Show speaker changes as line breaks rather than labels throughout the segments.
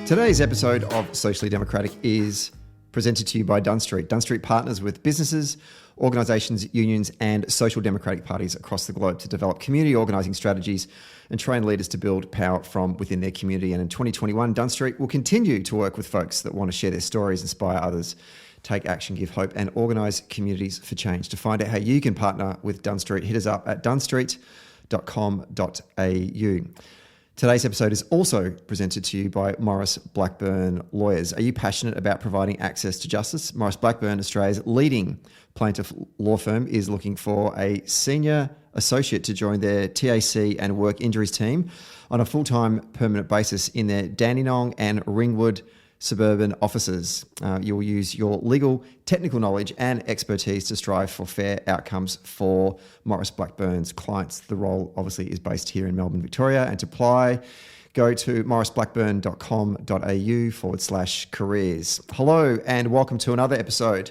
Today's episode of Socially Democratic is presented to you by Dunn Street. Dunn Street partners with businesses, organisations, unions and social democratic parties across the globe to develop community organising strategies and train leaders to build power from within their community. And in 2021, Dunn Street will continue to work with folks that want to share their stories, inspire others, take action, give hope and organise communities for change. To find out how you can partner with Dunn Street, hit us up at dunnstreet.com.au. Today's episode is also presented to you by Maurice Blackburn Lawyers. Are you passionate about providing access to justice? Maurice Blackburn, Australia's leading plaintiff law firm, is looking for a senior associate to join their TAC and work injuries team on a full-time permanent basis in their Dandenong and Ringwood suburban offices. You will use your legal, technical knowledge and expertise to strive for fair outcomes for Maurice Blackburn's clients. The role obviously is based here in Melbourne, Victoria, and to apply, go to mauriceblackburn.com.au/careers. Hello and welcome to another episode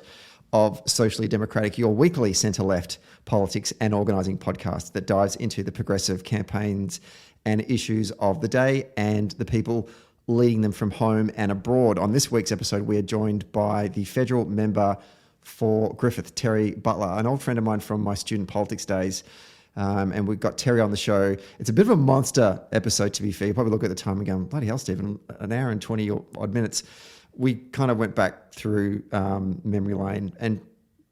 of Socially Democratic, your weekly centre-left politics and organising podcast that dives into the progressive campaigns and issues of the day and the people leading them from home and abroad. On this week's episode, we are joined by the federal member for Griffith, Terri Butler, an old friend of mine from my student politics days. And we've got Terri on the show. It's a bit of a monster episode, to be fair. You probably look at the time and go, bloody hell, Stephen, an hour and 20 odd minutes. We kind of went back through memory lane, and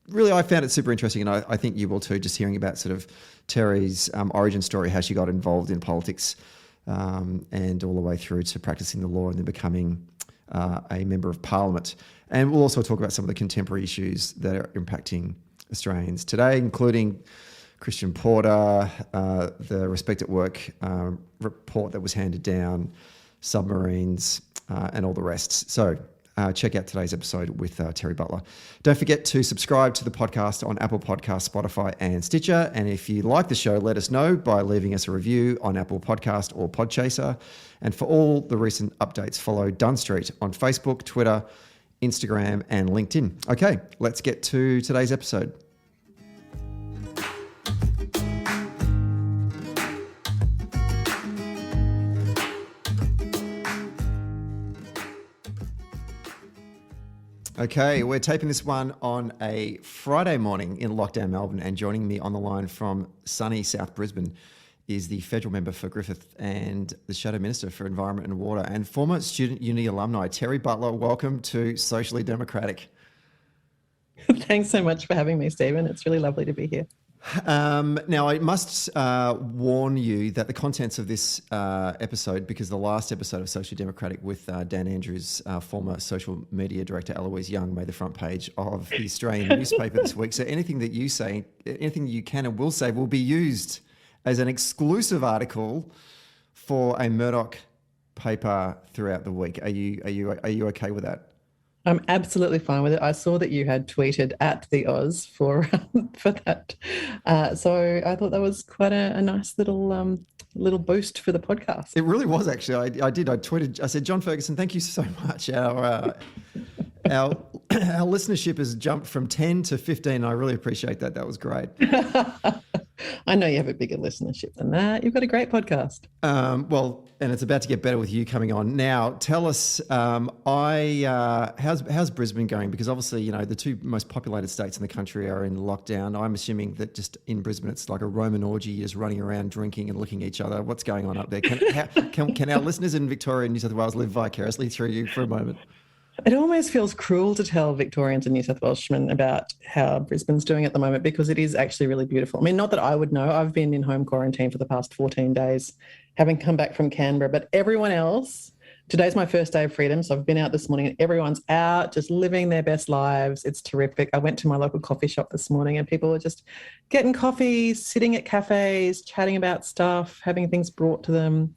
really I found it super interesting, and I think you will too, just hearing about sort of Terri's origin story, how she got involved in politics, and all the way through to practicing the law and then becoming a member of parliament. And we'll also talk about some of the contemporary issues that are impacting Australians today, including Christian Porter, the Respect at Work report that was handed down, submarines, and all the rest. So check out today's episode with Terri Butler. Don't forget to subscribe to the podcast on Apple Podcasts, Spotify and Stitcher. And if you like the show, let us know by leaving us a review on Apple Podcast or Podchaser. And for all the recent updates, follow Dunn Street on Facebook, Twitter, Instagram and LinkedIn. Okay, let's get to today's episode. Okay, we're taping this one on a Friday morning in lockdown Melbourne, and joining me on the line from sunny South Brisbane is the federal member for Griffith and the Shadow Minister for Environment and Water and former Student Uni alumni, Terri Butler. Welcome to Socially Democratic.
Thanks so much for having me, Stephen. It's really lovely to be here.
Now, I must warn you that the contents of this episode, because the last episode of Socially Democratic with Dan Andrews, former social media director Eloise Young, made the front page of the Australian newspaper this week. So anything that you say, anything you can and will say will be used as an exclusive article for a Murdoch paper throughout the week. Are you okay with that?
I'm absolutely fine with it. I saw that you had tweeted at the Oz for that. So I thought that was quite a nice little boost for the podcast.
It really was, actually. I did. I tweeted. I said, John Ferguson, thank you so much. Our listenership has jumped from 10 to 15. I really appreciate that. That was great.
I know you have a bigger listenership than that. You've got a great podcast.
Well, and it's about to get better with you coming on. Now, tell us, how's Brisbane going? Because obviously, you know, the two most populated states in the country are in lockdown. I'm assuming that just in Brisbane, it's like a Roman orgy, just running around drinking and licking each other. What's going on up there? Can our listeners in Victoria and New South Wales live vicariously through you for a moment?
It almost feels cruel to tell Victorians and New South Welshmen about how Brisbane's doing at the moment, because it is actually really beautiful. I mean, not that I would know. I've been in home quarantine for the past 14 days, having come back from Canberra, but everyone else, today's my first day of freedom, so I've been out this morning and everyone's out just living their best lives. It's terrific. I went to my local coffee shop this morning and people were just getting coffee, sitting at cafes, chatting about stuff, having things brought to them.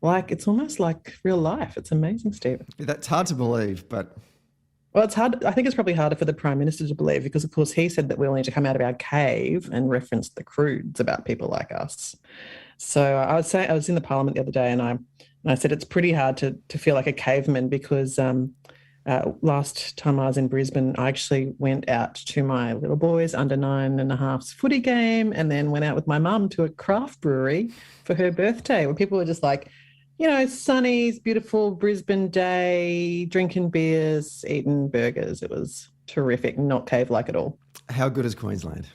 Like, it's almost like real life. It's amazing, Stephen.
That's hard to believe, but...
Well, it's hard. I think it's probably harder for the Prime Minister to believe because, of course, he said that we all need to come out of our cave and referenced the crudes about people like us. So I would say I was in the Parliament the other day and I said it's pretty hard to feel like a caveman because last time I was in Brisbane, I actually went out to my little boys under 9.5's footy game, and then went out with my mum to a craft brewery for her birthday, where people were just like, sunny, beautiful Brisbane day, drinking beers, eating burgers. It was terrific, not cave-like at all.
How good is Queensland?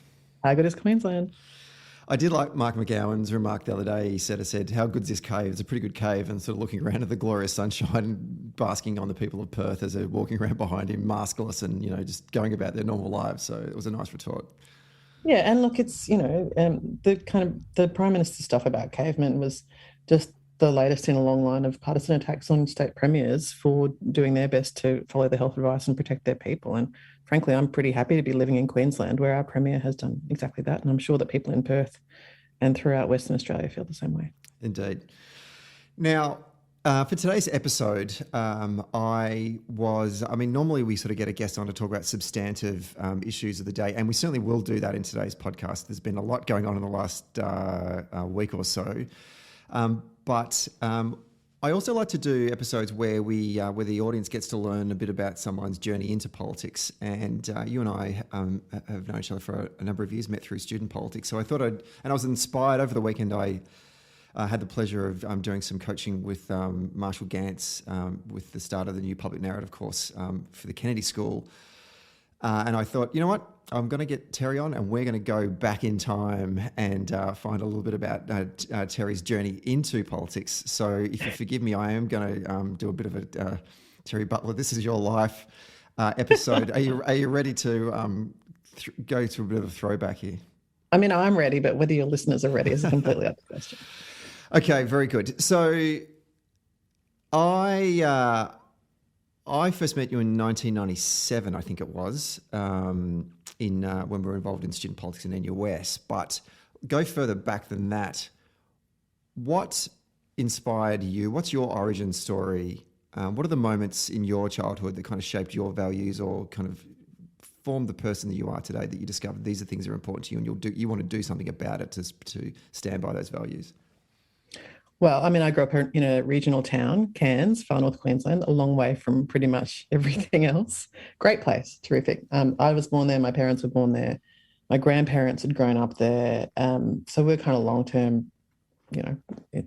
How good is Queensland?
I did like Mark McGowan's remark the other day. He said, how good's this cave? It's a pretty good cave, and sort of looking around at the glorious sunshine and basking on the people of Perth as they're walking around behind him, maskless and, just going about their normal lives. So it was a nice retort.
Yeah, and look, it's, the Prime Minister's stuff about cavemen was just the latest in a long line of partisan attacks on state premiers for doing their best to follow the health advice and protect their people. And frankly, I'm pretty happy to be living in Queensland, where our premier has done exactly that. And I'm sure that people in Perth and throughout Western Australia feel the same way.
Indeed. Now, for today's episode, normally we sort of get a guest on to talk about substantive issues of the day, and we certainly will do that in today's podcast. There's been a lot going on in the last week or so. But I also like to do episodes where where the audience gets to learn a bit about someone's journey into politics. And you and I have known each other for a number of years, met through student politics. So I thought I was inspired over the weekend. I had the pleasure of doing some coaching with Marshall Ganz with the start of the new public narrative course for the Kennedy School. And I thought, you know what? I'm going to get Terri on, and we're going to go back in time and find a little bit about Terri's journey into politics. So if you forgive me, I am going to do a bit of a Terri Butler, This Is Your Life episode. Are you ready to go to a bit of a throwback here?
I mean, I'm ready, but whether your listeners are ready is a completely other question.
Okay, very good. So I first met you in 1997, I think it was, when we were involved in student politics in NUS. But go further back than that. What inspired you? What's your origin story? What are the moments in your childhood that kind of shaped your values or kind of formed the person that you are today, that you discovered these are things that are important to you and you want to do something about it to stand by those values?
Well, I mean, I grew up in a regional town, Cairns, far north Queensland, a long way from pretty much everything else. Great place, terrific. I was born there. My parents were born there. My grandparents had grown up there. So we're kind of long-term,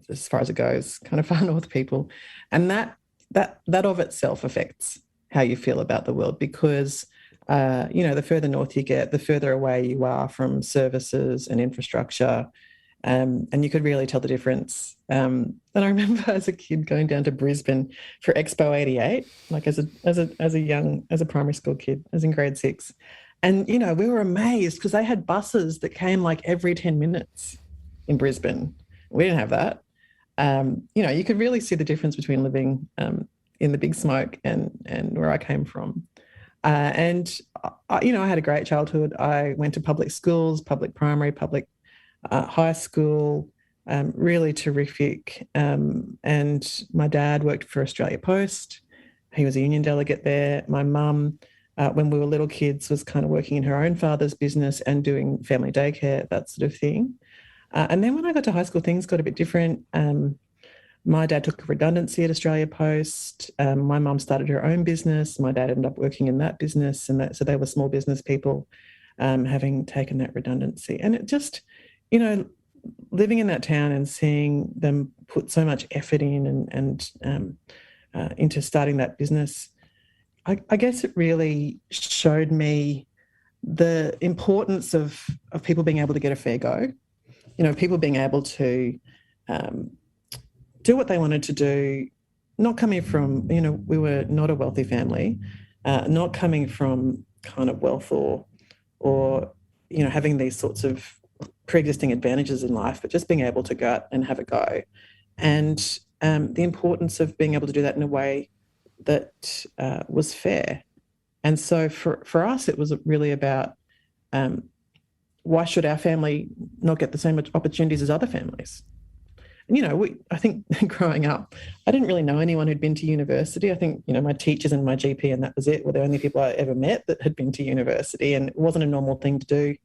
as far as it goes, kind of far north people. And that of itself affects how you feel about the world because, the further north you get, the further away you are from services and infrastructure. And you could really tell the difference. And I remember as a kid going down to Brisbane for Expo 88, like as a primary school kid, as in grade 6. And, we were amazed because they had buses that came like every 10 minutes in Brisbane. We didn't have that. You could really see the difference between living in the big smoke and where I came from. I had a great childhood. I went to public schools, public primary, public high school, really terrific. And my dad worked for Australia Post. He was a union delegate there. My mum, when we were little kids, was kind of working in her own father's business and doing family daycare, that sort of thing. And then when I got to high school, things got a bit different. My dad took a redundancy at Australia Post. My mum started her own business. My dad ended up working in that business. So they were small business people, having taken that redundancy. And it just... living in that town and seeing them put so much effort in and into starting that business, I guess it really showed me the importance of people being able to get a fair go. People being able to do what they wanted to do, not coming from, we were not a wealthy family, not coming from kind of wealth or having these sorts of pre-existing advantages in life, but just being able to go out and have a go. And the importance of being able to do that in a way that was fair. And so for us, it was really about why should our family not get the same opportunities as other families? And, I think growing up, I didn't really know anyone who'd been to university. I think, my teachers and my GP, and that was it, were the only people I ever met that had been to university. And it wasn't a normal thing to do,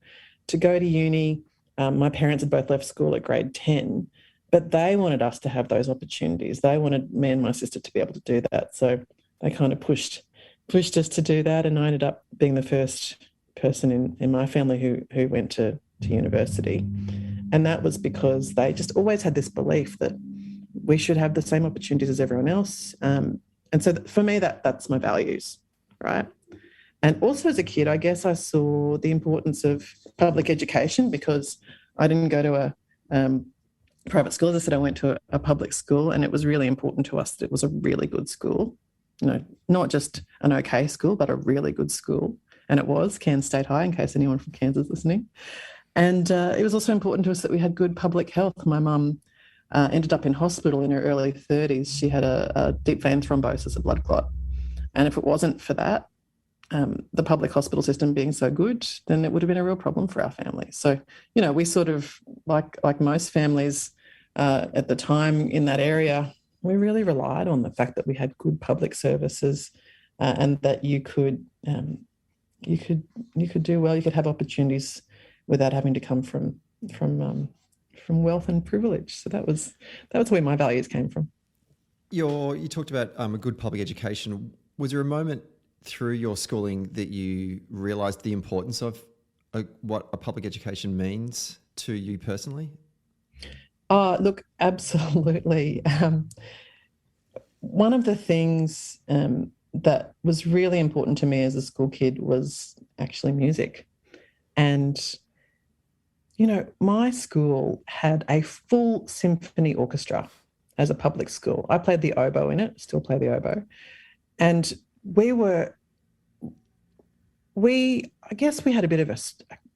to go to uni. My parents had both left school at grade 10, but they wanted us to have those opportunities. They wanted me and my sister to be able to do that. So they kind of pushed pushed us to do that, and I ended up being the first person in my family who went to university. And that was because they just always had this belief that we should have the same opportunities as everyone else. And so for me, that's my values, right? And also as a kid, I guess I saw the importance of public education because I didn't go to a private school. As I said, I went to a public school, and it was really important to us that it was a really good school, not just an okay school, but a really good school. And it was Cairns State High, in case anyone from Cairns is listening. And it was also important to us that we had good public health. My mum ended up in hospital in her early 30s. She had a deep vein thrombosis, a blood clot. And if it wasn't for that, the public hospital system being so good, then it would have been a real problem for our family. So, we sort of, like most families at the time in that area, we really relied on the fact that we had good public services and that you could do well, you could have opportunities without having to come from wealth and privilege. So that was where my values came from.
You talked about a good public education. Was there a moment through your schooling that you realised the importance of what a public education means to you personally?
Oh, look, absolutely. One of the things that was really important to me as a school kid was actually music. And, my school had a full symphony orchestra as a public school. I played the oboe in it, still play the oboe. And I guess we had a bit of a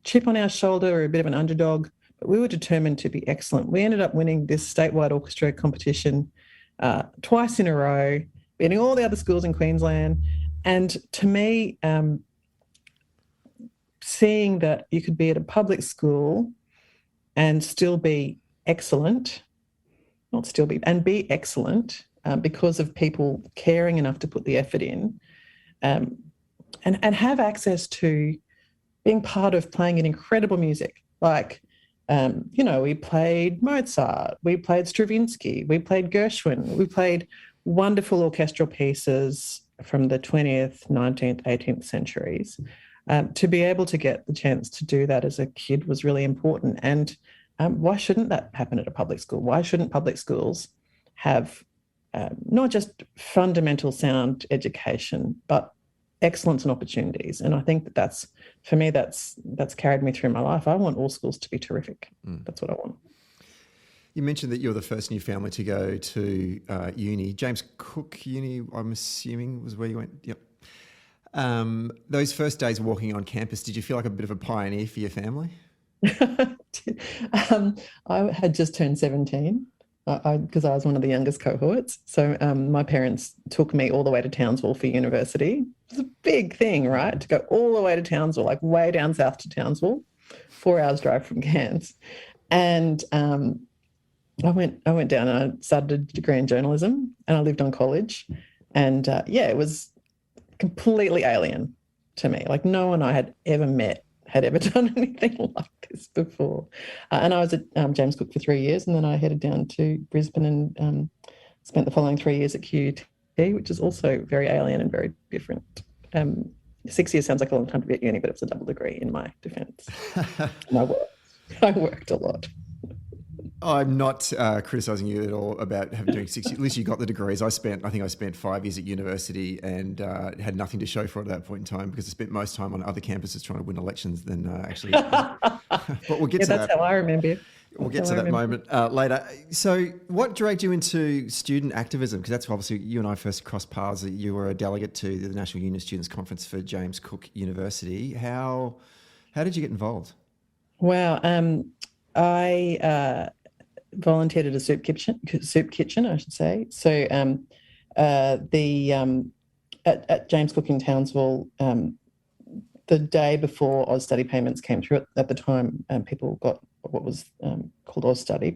chip on our shoulder or a bit of an underdog, but we were determined to be excellent. We ended up winning this statewide orchestra competition twice in a row, beating all the other schools in Queensland. And to me, seeing that you could be at a public school and still be excellent, be excellent because of people caring enough to put the effort in, and have access to being part of playing an incredible music. Like, we played Mozart, we played Stravinsky, we played Gershwin, we played wonderful orchestral pieces from the 20th, 19th, 18th centuries. To be able to get the chance to do that as a kid was really important. And why shouldn't that happen at a public school? Why shouldn't public schools have not just fundamental sound education, but excellence and opportunities? And I think that's carried me through my life. I want all schools to be terrific. That's what I want.
You mentioned that you're the first in your family to go to uni. James Cook Uni, I'm assuming, was where you went. Yep. Those first days walking on campus, did you feel like a bit of a pioneer for your family?
I had just turned 17 because I was one of the youngest cohorts. So my parents took me all the way to Townsville for university. It was a big thing, right? To go all the way to Townsville, like way down south to Townsville, 4 hours drive from Cairns. And I went down and I started a degree in journalism, and I lived on college. And it was completely alien to me. Like, no one I had ever met had ever done anything like this before. And I was at James Cook for 3 years, and then I headed down to Brisbane and spent the following 3 years at QUT, which is also very alien and very different. 6 years sounds like a long time to be at uni, but it was a double degree in my defence. And I worked a lot.
I'm not criticising you at all about doing 6 years. At least you got the degrees. I spent 5 years at university and had nothing to show for it at that point in time because I spent most time on other campuses trying to win elections than actually. But we'll get to that.
That's how I remember it.
We'll get to that moment later. So what dragged you into student activism? Because that's obviously you and I first crossed paths. You were a delegate to the National Union Students' Conference for James Cook University. How did you get involved?
Wow. I volunteered at a soup kitchen, I should say. So at James Cook in Townsville, the day before Oz Study payments came through, at the time, people got what was called Oz Study.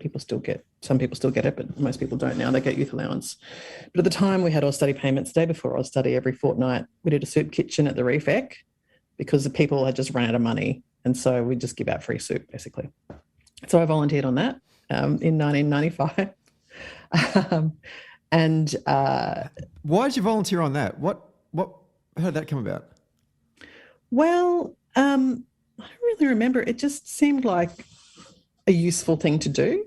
Some people still get it, but most people don't now. They get youth allowance. But at the time, we had Oz Study payments. The day before Oz Study, every fortnight, we did a soup kitchen at the Reef Ec because the people had just run out of money, and so we just give out free soup, basically. So I volunteered on that in 1995.
Why did you volunteer on that? did that come about?
Well, I don't really remember. It just seemed like a useful thing to do.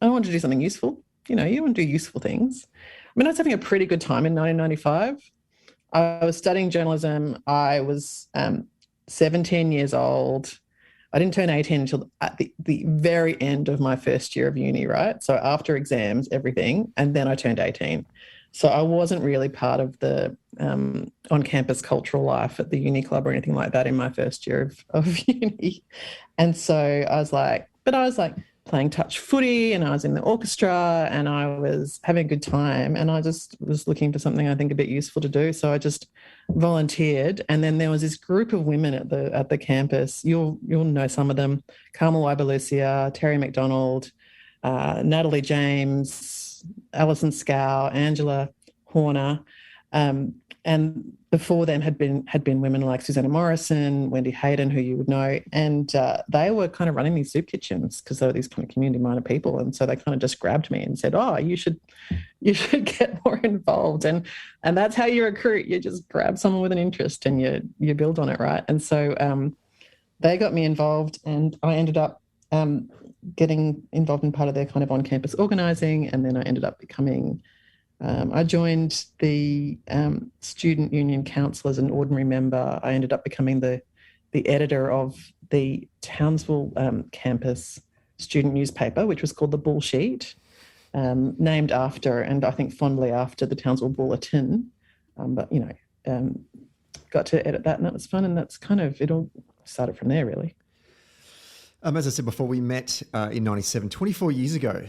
I wanted to do something useful. You want to do useful things. I mean, I was having a pretty good time in 1995. I was studying journalism. I was 17 years old. I didn't turn 18 until at the very end of my first year of uni, right? So after exams, everything, and then I turned 18. So I wasn't really part of the on-campus cultural life at the uni club or anything like that in my first year of uni. And so I was like playing touch footy, and I was in the orchestra, and I was having a good time, and I just was looking for something I think a bit useful to do. So I just volunteered, and then there was this group of women at the campus. You'll know some of them: Carmel Ibelucia, Terry McDonald, Natalie James, Alison Scow, Angela Horner, and before them had been women like Susanna Morrison, Wendy Hayden, who you would know, and they were kind of running these soup kitchens because they were these kind of community-minded people, and so they kind of just grabbed me and said, "Oh, you should get more involved," and that's how you recruit. You just grab someone with an interest and you build on it, right? And so they got me involved, and I ended up getting involved in part of their kind of on-campus organising, and then I ended up becoming. I joined the Student Union Council as an ordinary member. I ended up becoming the editor of the Townsville campus student newspaper, which was called The Bullsheet, named after, and I think fondly after, the Townsville Bulletin. But got to edit that, and that was fun, and that's kind of, it all started from there, really.
As I said before, we met in 97, 24 years ago.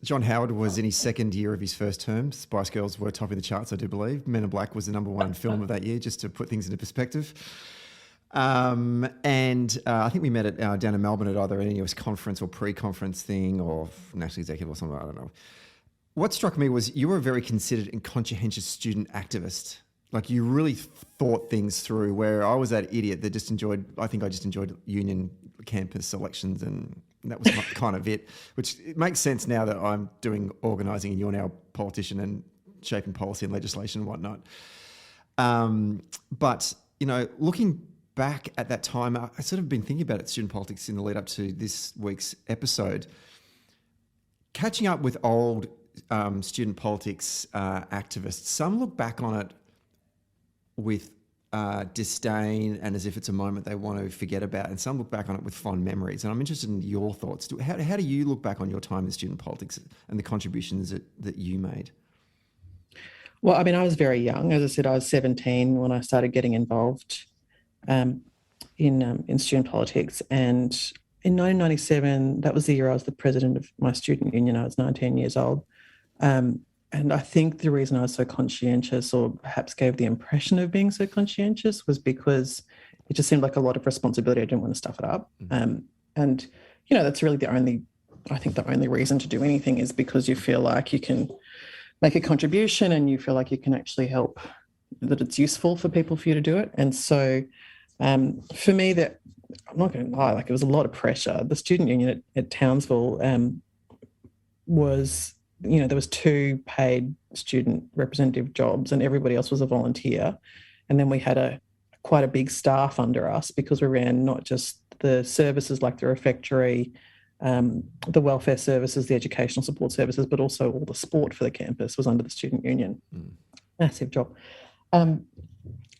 John Howard was in his second year of his first term. Spice Girls were topping the charts, I do believe. Men in Black was the #1 film of that year, just to put things into perspective. And I think we met at down in Melbourne at either an NUS conference or pre-conference thing, or National Executive or something, I don't know. What struck me was you were a very considered and conscientious student activist. Like, you really thought things through, where I was that idiot that just enjoyed union campus elections, and that was kind of it, which it makes sense now that I'm doing organising and you're now a politician and shaping policy and legislation and whatnot. But, looking back at that time, I sort of been thinking about it, student politics, in the lead up to this week's episode. Catching up with old student politics activists, some look back on it with disdain and as if it's a moment they want to forget about, and some look back on it with fond memories. And I'm interested in your thoughts. How do you look back on your time in student politics and the contributions that you made?
Well, I mean, I was very young. As I said, I was 17 when I started getting involved in student politics. And in 1997, that was the year I was the president of my student union. I was 19 years old. And I think the reason I was so conscientious, or perhaps gave the impression of being so conscientious, was because it just seemed like a lot of responsibility. I didn't want to stuff it up. And that's really the only reason to do anything, is because you feel like you can make a contribution and you feel like you can actually help, that it's useful for people for you to do it. And so for me, that, I'm not going to lie, like, it was a lot of pressure. The student union at Townsville was, there was 2 paid student representative jobs and everybody else was a volunteer. And then we had quite a big staff under us, because we ran not just the services like the refectory, the welfare services, the educational support services, but also all the sport for the campus was under the student union. Massive job.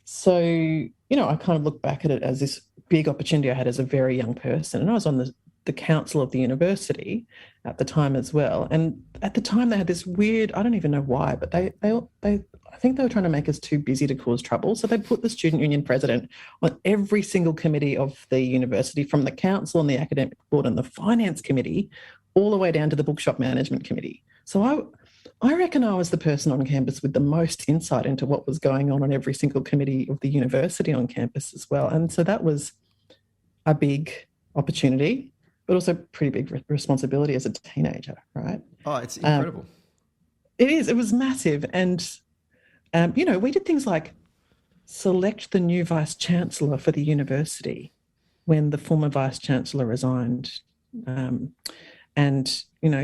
So, I kind of look back at it as this big opportunity I had as a very young person. And I was on the council of the university at the time as well. And at the time they had this weird, I don't even know why, but they I think they were trying to make us too busy to cause trouble. So they put the student union president on every single committee of the university, from the council and the academic board and the finance committee, all the way down to the bookshop management committee. So I reckon I was the person on campus with the most insight into what was going on every single committee of the university on campus as well. And so that was a big opportunity, but also pretty big responsibility as a teenager, right?
Oh, it's incredible.
It is. It was massive. And, we did things like select the new vice-chancellor for the university when the former vice-chancellor resigned, and,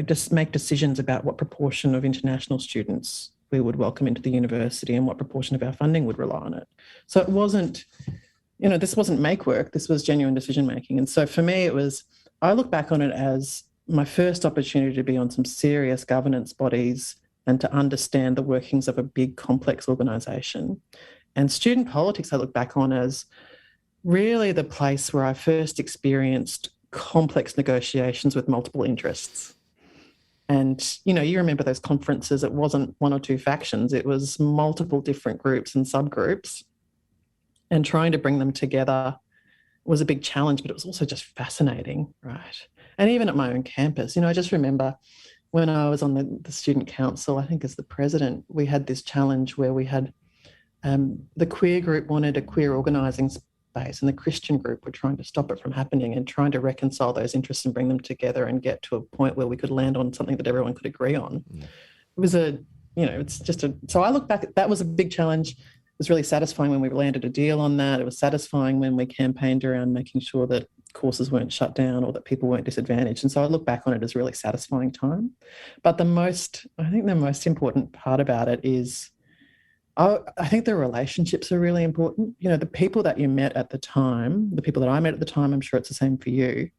just make decisions about what proportion of international students we would welcome into the university and what proportion of our funding would rely on it. So it wasn't, this wasn't make work, this was genuine decision making. And so for me, I look back on it as my first opportunity to be on some serious governance bodies and to understand the workings of a big, complex organisation. And student politics, I look back on as really the place where I first experienced complex negotiations with multiple interests. And, you remember those conferences, it wasn't one or two factions, it was multiple different groups and subgroups. And trying to bring them together was a big challenge, but it was also just fascinating, right? And even at my own campus, I just remember when I was on the student council, I think as the president, we had this challenge where we had the queer group wanted a queer organising space and the Christian group were trying to stop it from happening and trying to reconcile those interests and bring them together and get to a point where we could land on something that everyone could agree on. Yeah. It was so I look back, that was a big challenge. It was really satisfying when we landed a deal on that. It was satisfying when we campaigned around making sure that courses weren't shut down or that people weren't disadvantaged. And so I look back on it as a really satisfying time. But I think the most important part about it is I think the relationships are really important. The people that you met at the time, the people that I met at the time, I'm sure it's the same for you.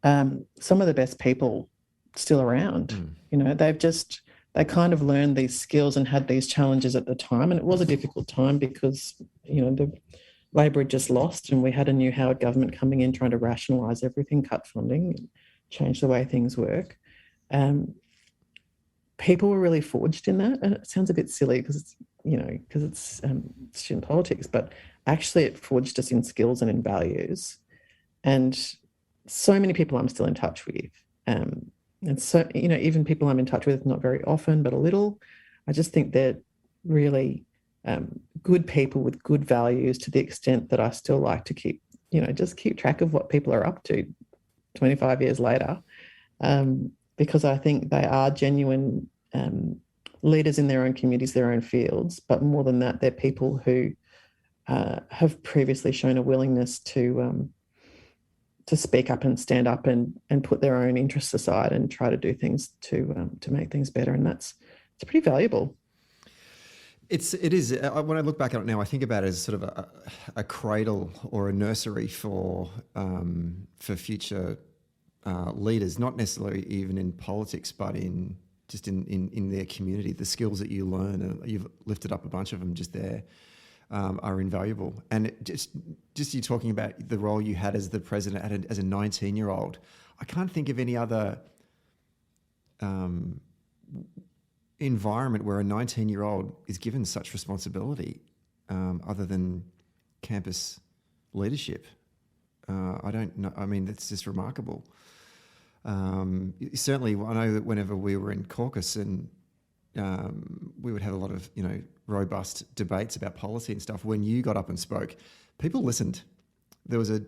Some of the best people still around. They kind of learned these skills and had these challenges at the time. And it was a difficult time because, the Labor had just lost and we had a new Howard government coming in trying to rationalise everything, cut funding, and change the way things work. People were really forged in that. And it sounds a bit silly because it's student politics, but actually it forged us in skills and in values. And so many people I'm still in touch with. And so, even people I'm in touch with, not very often, but a little, I just think they're really good people with good values to the extent that I still like to keep track of what people are up to 25 years later, because I think they are genuine leaders in their own communities, their own fields. But more than that, they're people who have previously shown a willingness to speak up and stand up and put their own interests aside and try to do things to make things better. And it's pretty valuable.
It is. When I look back at it now, I think about it as sort of a cradle or a nursery for future leaders, not necessarily even in politics, but in their community. The skills that you learn, and you've lifted up a bunch of them just there, are invaluable. And just you talking about the role you had as the president as a 19-year-old, I can't think of any other environment where a 19-year-old is given such responsibility other than campus leadership. I don't know. I mean, that's just remarkable. Certainly, I know that whenever we were in caucus and we would have a lot of, robust debates about policy and stuff. When you got up and spoke, people listened. There was a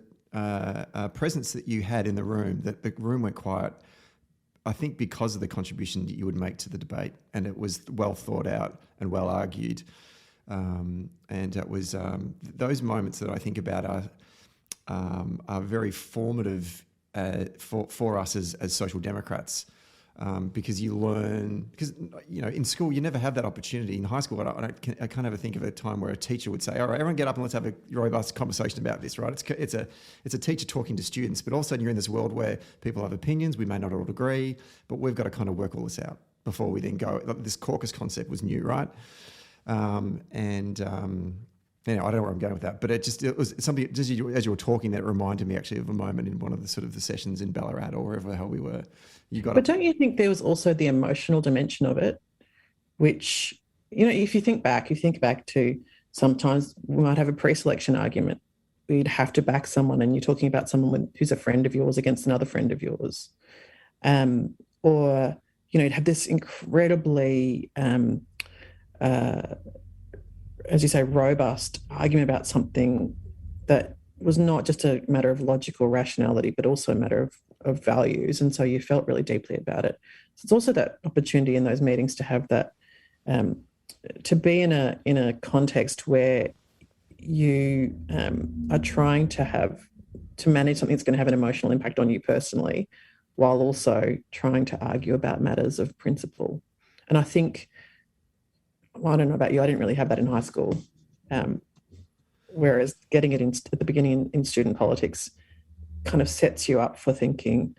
presence that you had in the room, that the room went quiet, I think because of the contribution that you would make to the debate. And it was well thought out and well argued. And it was those moments that I think about are very formative for us as social democrats, because you learn. Because in school you never have that opportunity. In high school, I can't ever think of a time where a teacher would say, "All right, everyone, get up and let's have a robust conversation about this." Right? It's a teacher talking to students, but all of a sudden you're in this world where people have opinions. We may not all agree, but we've got to kind of work all this out before we then go. This caucus concept was new, right? I don't know where I'm going with that, but it was something, just as you were talking, that reminded me actually of a moment in one of the sort of the sessions in Ballarat or wherever the hell we were. But don't you think there was also the emotional dimension of it, which, if you think back to sometimes we might have a pre-selection argument. We'd have to back someone and you're talking about someone who's a friend of yours against another friend of yours. Or, you'd have this incredibly, as you say, robust argument about something that was not just a matter of logical rationality, but also a matter of values. And so you felt really deeply about it. So it's also that opportunity in those meetings to have that, to be in a context where you are trying to manage something that's going to have an emotional impact on you personally, while also trying to argue about matters of principle. And I think
I don't know about you, I didn't really have that in high school. Whereas getting it at the beginning in student politics kind of sets you up for thinking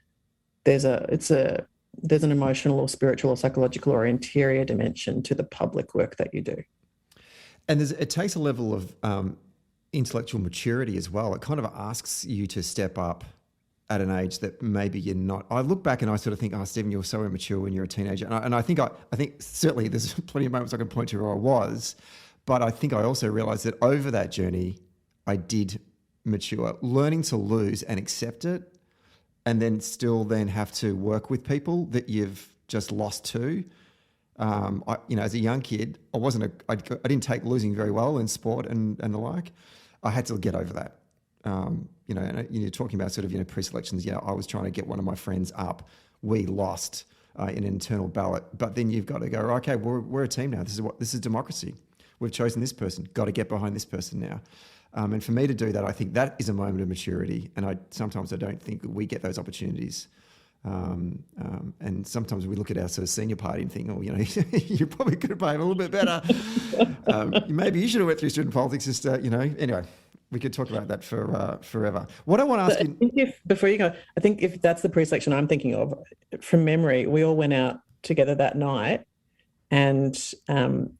there's an emotional or spiritual or psychological or interior dimension to the public work that you do.
And it takes a level of intellectual maturity as well. It kind of asks you to step up at an age that maybe you're not. I look back and I sort of think, oh, Stephen, you're so immature when you're a teenager. And I think certainly there's plenty of moments I can point to where I was, but I think I also realised that over that journey, I did mature, learning to lose and accept it, and then still then have to work with people that you've just lost to. As a young kid, I didn't take losing very well in sport and the like. I had to get over that. And you're talking about sort of, pre-selections. I was trying to get one of my friends up. We lost in an internal ballot, but then you've got to go, okay, we're a team now. This is democracy. We've chosen this person. Got to get behind this person now. And for me to do that, I think that is a moment of maturity. And sometimes I don't think we get those opportunities. And sometimes we look at our sort of senior party and think, oh, you probably could have played a little bit better. Maybe you should have went through student politics. Just, anyway, we could talk about that for forever. What I want to ask you...
Before you go, I think if that's the pre-selection I'm thinking of, from memory, we all went out together that night and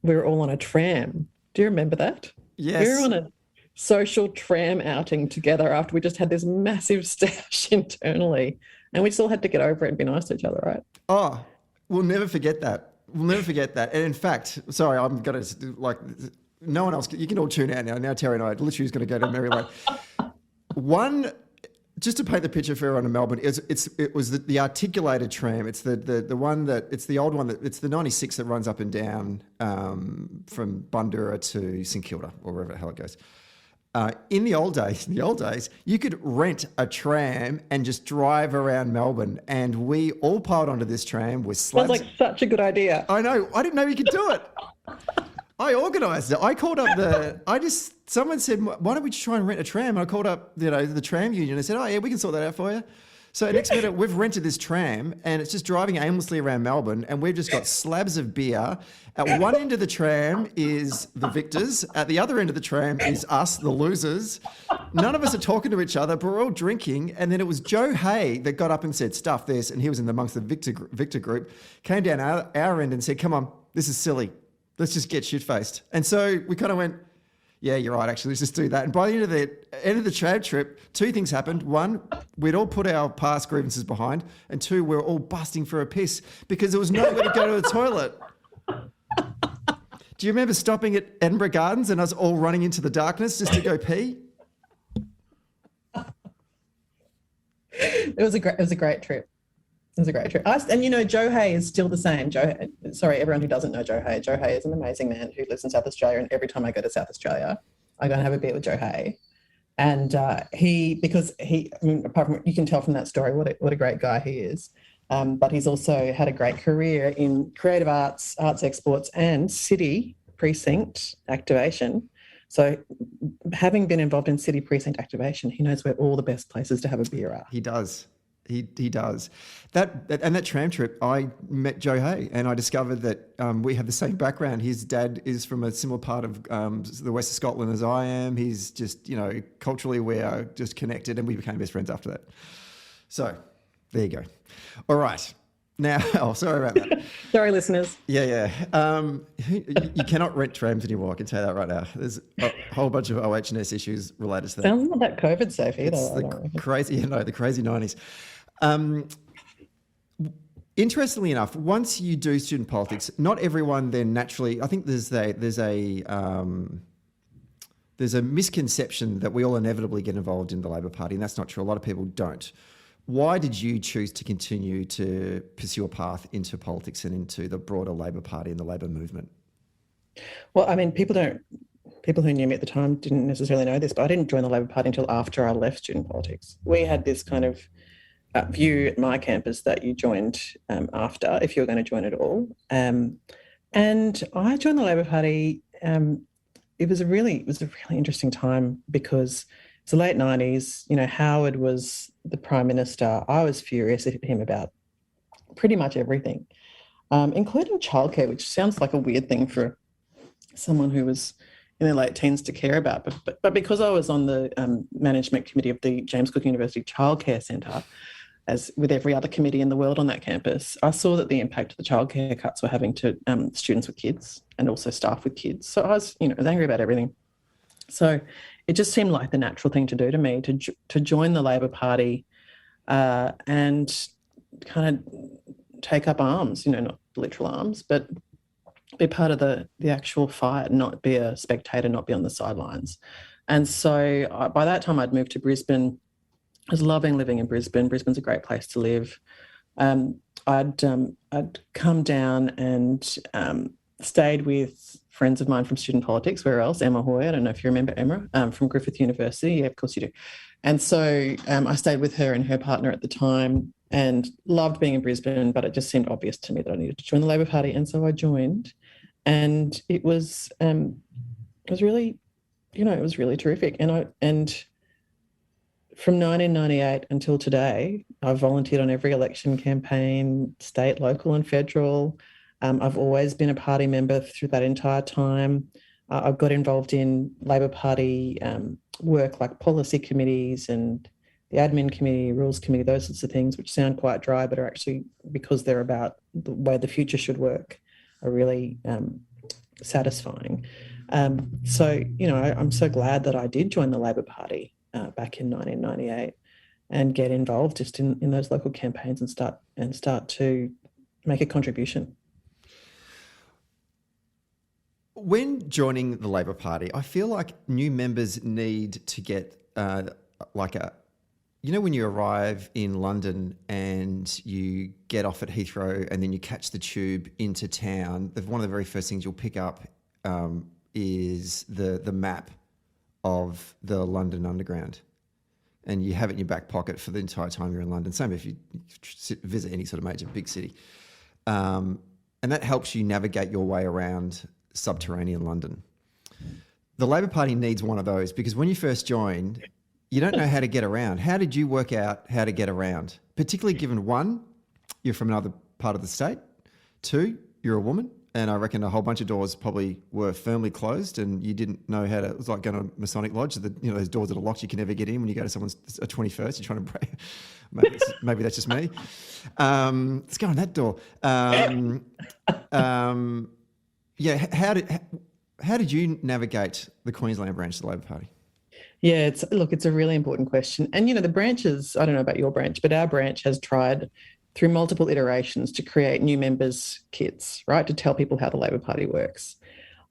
we were all on a tram. Do you remember that?
Yes.
We were on a social tram outing together after we just had this massive stash internally. And we still had to get over it and be nice to each other, right?
Oh, we'll never forget that. We'll never forget that. And in fact, sorry, I'm going to, no one else, you can all tune out now. Now Terri and I literally is going to go to memory lane. Just to paint the picture for everyone in Melbourne, it was the articulated tram. It's the one it's the old one it's the 96 that runs up and down from Bundoora to St Kilda or wherever the hell it goes. In the old days, you could rent a tram and just drive around Melbourne, and we all piled onto this tram with slabs.
Sounds like such a good idea.
I know. I didn't know you could do it. I organised it. I called up someone said, why don't we just try and rent a tram? And I called up, the tram union and said, oh yeah, we can sort that out for you. So next minute, we've rented this tram and it's just driving aimlessly around Melbourne, and we've just got slabs of beer. At one end of the tram is the victors. At the other end of the tram is us, the losers. None of us are talking to each other, but we're all drinking. And then it was Joe Hay that got up and said, stuff this. And he was in amongst the victor group, came down our end and said, come on, this is silly. Let's just get shit-faced. And so we kind of went, yeah, you're right, actually, let's just do that. And by the end of the tram trip, two things happened. One, we'd all put our past grievances behind. And two, we were all busting for a piss because there was nowhere to go to the toilet. Do you remember stopping at Edinburgh Gardens and us all running into the darkness just to go pee?
It was a great trip. It was a great trip. Joe Hay is still the same. Sorry, everyone who doesn't know Joe Hay. Joe Hay is an amazing man who lives in South Australia, and every time I go to South Australia, I go and have a beer with Joe Hay. And apart from, you can tell from that story what a great guy he is. But he's also had a great career in creative arts exports, and city precinct activation. So having been involved in city precinct activation, he knows where all the best places to have a beer are.
He does. He does. That tram trip, I met Joe Hay, and I discovered that we have the same background. His dad is from a similar part of the west of Scotland as I am. He's just, culturally we are just connected, and we became best friends after that. So there you go. All right. Now, sorry about that.
Sorry, listeners.
Yeah. You cannot rent trams anymore, I can tell you that right now. There's a whole bunch of OH&S issues related to that.
Sounds not that COVID safe either.
It's the crazy 90s. Interestingly enough, once you do student politics, not everyone then naturally, I think there's a misconception that we all inevitably get involved in the Labor Party, and that's not true. A lot of people don't. Why did you choose to continue to pursue a path into politics and into the broader Labor Party and the Labor movement?
Well, I mean, people who knew me at the time didn't necessarily know this, but I didn't join the Labor Party until after I left student politics. We had this kind of view at my campus that you joined after, if you were going to join at all. And I joined the Labor Party. It was a really interesting time because it's the late 90s. Howard was the Prime Minister. I was furious at him about pretty much everything, including childcare, which sounds like a weird thing for someone who was in their late teens to care about. But because I was on the management committee of the James Cook University Childcare Centre, as with every other committee in the world on that campus, I saw that the impact of the childcare cuts were having to students with kids and also staff with kids. So I was angry about everything. So it just seemed like the natural thing to do to me to join the Labor Party and kind of take up arms, not literal arms, but be part of the actual fight, not be a spectator, not be on the sidelines. And so by that time I'd moved to Brisbane. I was loving living in Brisbane. Brisbane's a great place to live. I'd come down and stayed with friends of mine from student politics. Where else? Emma Hoy. I don't know if you remember Emma from Griffith University. Yeah, of course you do. And so I stayed with her and her partner at the time and loved being in Brisbane, but it just seemed obvious to me that I needed to join the Labor Party. And so I joined, and it was really, it was really terrific. And from 1998 until today, I've volunteered on every election campaign, state, local and federal. I've always been a party member through that entire time. I've got involved in Labor Party work like policy committees and the admin committee, rules committee, those sorts of things, which sound quite dry, but are actually, because they're about the way the future should work, are really satisfying. So, I'm so glad that I did join the Labor Party back in 1998 and get involved just in those local campaigns and start to make a contribution.
When joining the Labor Party, I feel like new members need to get when you arrive in London and you get off at Heathrow and then you catch the tube into town, one of the very first things you'll pick up is the map of the London Underground. And you have it in your back pocket for the entire time you're in London. Same if you visit any sort of major big city. And that helps you navigate your way around subterranean London. The Labor Party needs one of those because when you first joined, you don't know how to get around. How did you work out how to get around? Particularly given, one, you're from another part of the state. Two, you're a woman. And I reckon a whole bunch of doors probably were firmly closed and you didn't know how to, it was like going to a Masonic lodge, those doors that are locked you can never get in when you go to someone's a 21st, you're trying to break. Maybe that's just me. Let's go on that door. How did you navigate the Queensland branch of the Labor Party?
Yeah, it's a really important question. And, the branches, I don't know about your branch, but our branch has tried through multiple iterations to create new members' kits, right, to tell people how the Labor Party works.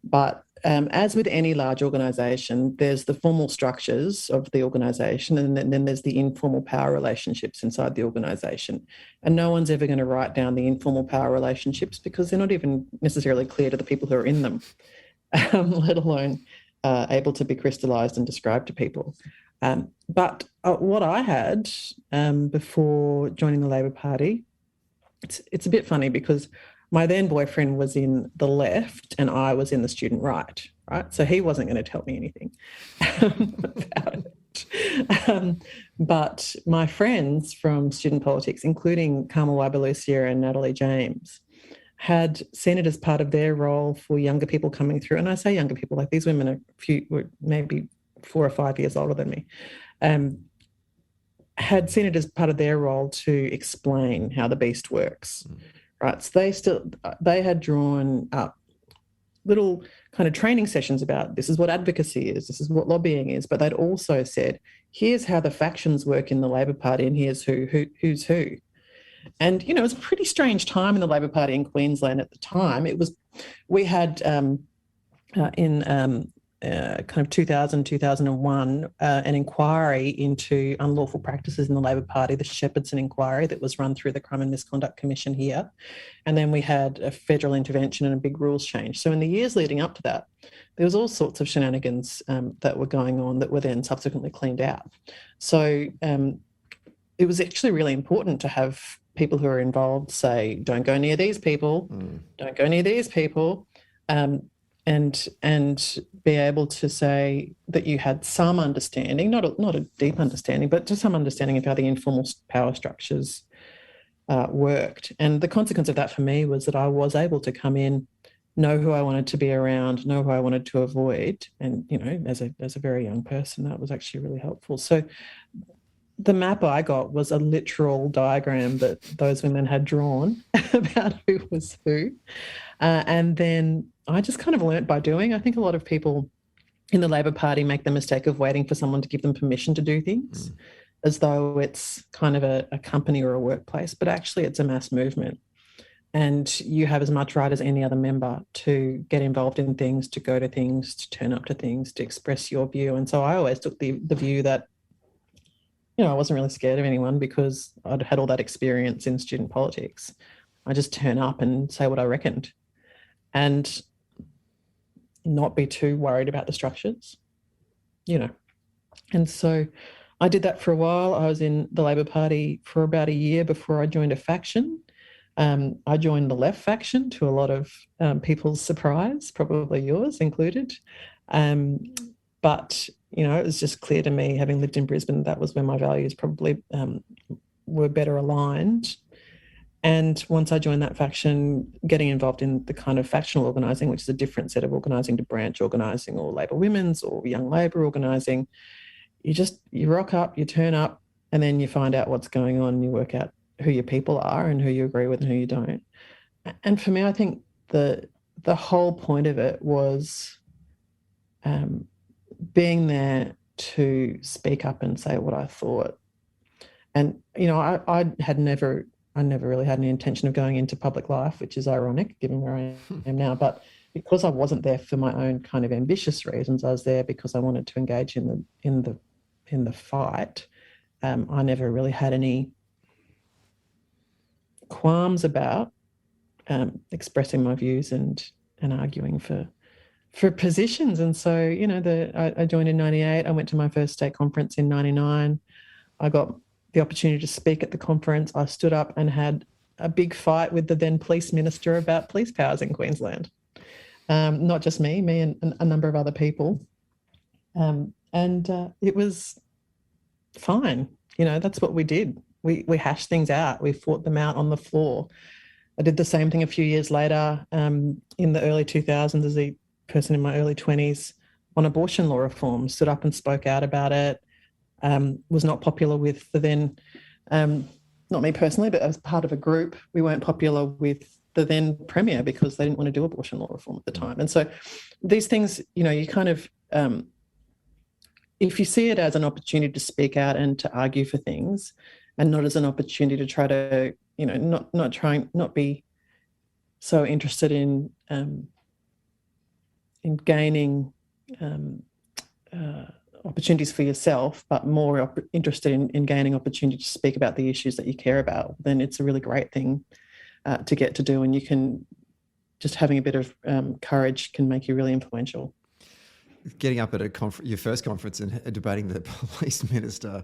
But as with any large organisation, there's the formal structures of the organisation and then there's the informal power relationships inside the organisation. And no one's ever going to write down the informal power relationships because they're not even necessarily clear to the people who are in them, let alone able to be crystallised and described to people. But what I had before joining the Labor Party, it's a bit funny because my then boyfriend was in the left and I was in the student right? So he wasn't going to tell me anything about it. But my friends from student politics, including Carmel Wabalusia and Natalie James, had seen it as part of their role for younger people coming through. And I say younger people, like these women were maybe 4 or 5 years older than me, had seen it as part of their role to explain how the beast works, right? So they had drawn up little kind of training sessions about this is what advocacy is, this is what lobbying is, but they'd also said, here's how the factions work in the Labor Party and here's who's who. And, it was a pretty strange time in the Labor Party in Queensland at the time. We had kind of 2000, 2001, an inquiry into unlawful practices in the Labor Party, the Shepherdson inquiry that was run through the Crime and Misconduct Commission here. And then we had a federal intervention and a big rules change. So in the years leading up to that, there was all sorts of shenanigans that were going on that were then subsequently cleaned out. So it was actually really important to have people who are involved say, don't go near these people, don't go near these people, and be able to say that you had some understanding, not a deep understanding, but just some understanding of how the informal power structures worked. And the consequence of that for me was that I was able to come in know who I wanted to be around, know who I wanted to avoid. And, as a very young person, that was actually really helpful. So the map I got was a literal diagram that those women had drawn about who was who. And then I just kind of learnt by doing. I think a lot of people in the Labor Party make the mistake of waiting for someone to give them permission to do things, as though it's kind of a company or a workplace, but actually it's a mass movement. And you have as much right as any other member to get involved in things, to go to things, to turn up to things, to express your view. And so I always took the view that, I wasn't really scared of anyone because I'd had all that experience in student politics. I just turn up and say what I reckoned and not be too worried about the structures, And so I did that for a while. I was in the Labor Party for about a year before I joined a faction. I joined the left faction to a lot of people's surprise, probably yours included. But, it was just clear to me, having lived in Brisbane, that was where my values probably were better aligned. And once I joined that faction, getting involved in the kind of factional organising, which is a different set of organising to branch organising or Labor Women's or Young Labor organising, you rock up, you turn up, and then you find out what's going on and you work out who your people are and who you agree with and who you don't. And for me, I think the whole point of it was being there to speak up and say what I thought. And, I never really had any intention of going into public life, which is ironic given where I am now. But because I wasn't there for my own kind of ambitious reasons, I was there because I wanted to engage in the fight. I never really had any qualms about expressing my views and arguing for positions. And so, I joined in 98. I went to my first state conference in 99. I got the opportunity to speak at the conference. I stood up and had a big fight with the then police minister about police powers in Queensland. Not just me and a number of other people. And it was fine. That's what we did. We hashed things out. We fought them out on the floor. I did the same thing a few years later in the early 2000s as a person in my early 20s on abortion law reform, stood up and spoke out about it. Was not popular with the then, not me personally, but as part of a group, we weren't popular with the then Premier because they didn't want to do abortion law reform at the time. And so these things, you kind of, if you see it as an opportunity to speak out and to argue for things and not as an opportunity to try to, not be so interested in gaining opportunities for yourself, but more interested in gaining opportunity to speak about the issues that you care about, then it's a really great thing to get to do. And you can, just having a bit of courage can make you really influential.
Getting up at your first conference and debating the police minister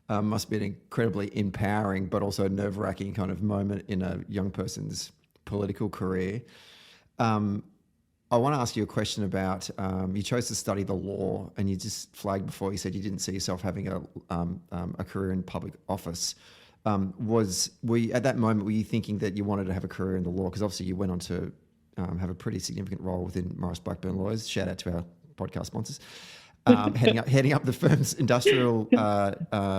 must be an incredibly empowering but also nerve-wracking kind of moment in a young person's political career. I want to ask you a question about, you chose to study the law and you just flagged before, you said you didn't see yourself having a career in public office. At that moment, were you thinking that you wanted to have a career in the law? Because obviously you went on to have a pretty significant role within Morris Blackburn Lawyers. Shout out to our podcast sponsors. Heading up the firm's industrial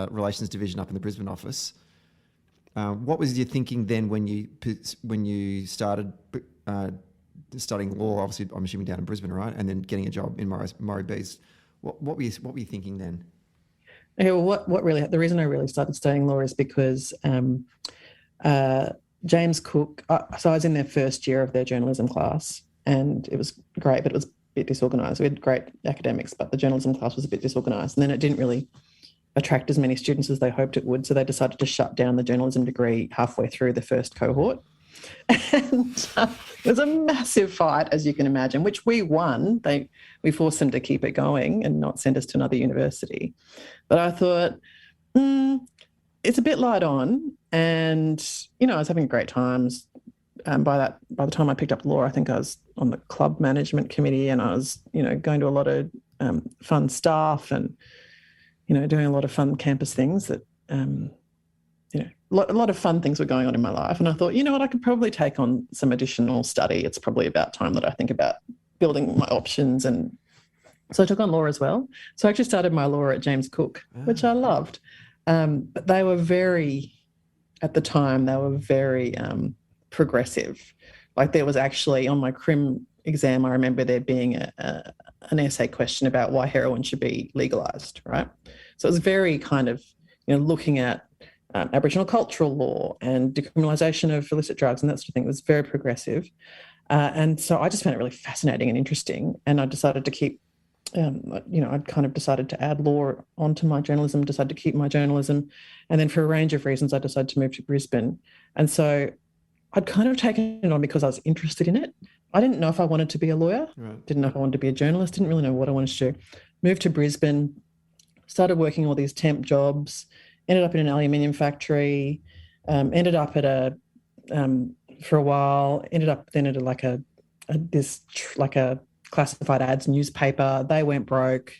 relations division up in the Brisbane office. What was your thinking then when you started studying law? Obviously, I'm assuming down in Brisbane, right? And then getting a job in Murray Bees. What were you thinking then?
Okay, well, the reason I really started studying law is because James Cook. So I was in their first year of their journalism class, and it was great, but it was a bit disorganised. We had great academics, but the journalism class was a bit disorganised, and then it didn't really attract as many students as they hoped it would. So they decided to shut down the journalism degree halfway through the first cohort. And it was a massive fight, as you can imagine, which we won. We forced them to keep it going and not send us to another university. But I thought, it's a bit light on. And, I was having great times. By the time I picked up law, I think I was on the club management committee and I was, going to a lot of fun stuff and, doing a lot of fun campus things that a lot of fun things were going on in my life. And I thought, you know what, I could probably take on some additional study. It's probably about time that I think about building my options. And so I took on law as well. So I actually started my law at James Cook, which I loved. But they were at the time, they were very progressive. Like there was actually on my crim exam, I remember there being an essay question about why heroin should be legalised, right? So it was very kind of, looking at Aboriginal cultural law and decriminalisation of illicit drugs and that sort of thing. It was very progressive. And so I just found it really fascinating and interesting. And I decided to keep, I'd kind of decided to add law onto my journalism, decided to keep my journalism. And then for a range of reasons, I decided to move to Brisbane. And so I'd kind of taken it on because I was interested in it. I didn't know if I wanted to be a lawyer, didn't know if I wanted to be a journalist, didn't really know what I wanted to do. Moved to Brisbane, started working all these temp jobs, ended up in an aluminium factory, ended up at for a while, ended up then at a classified ads newspaper. They went broke.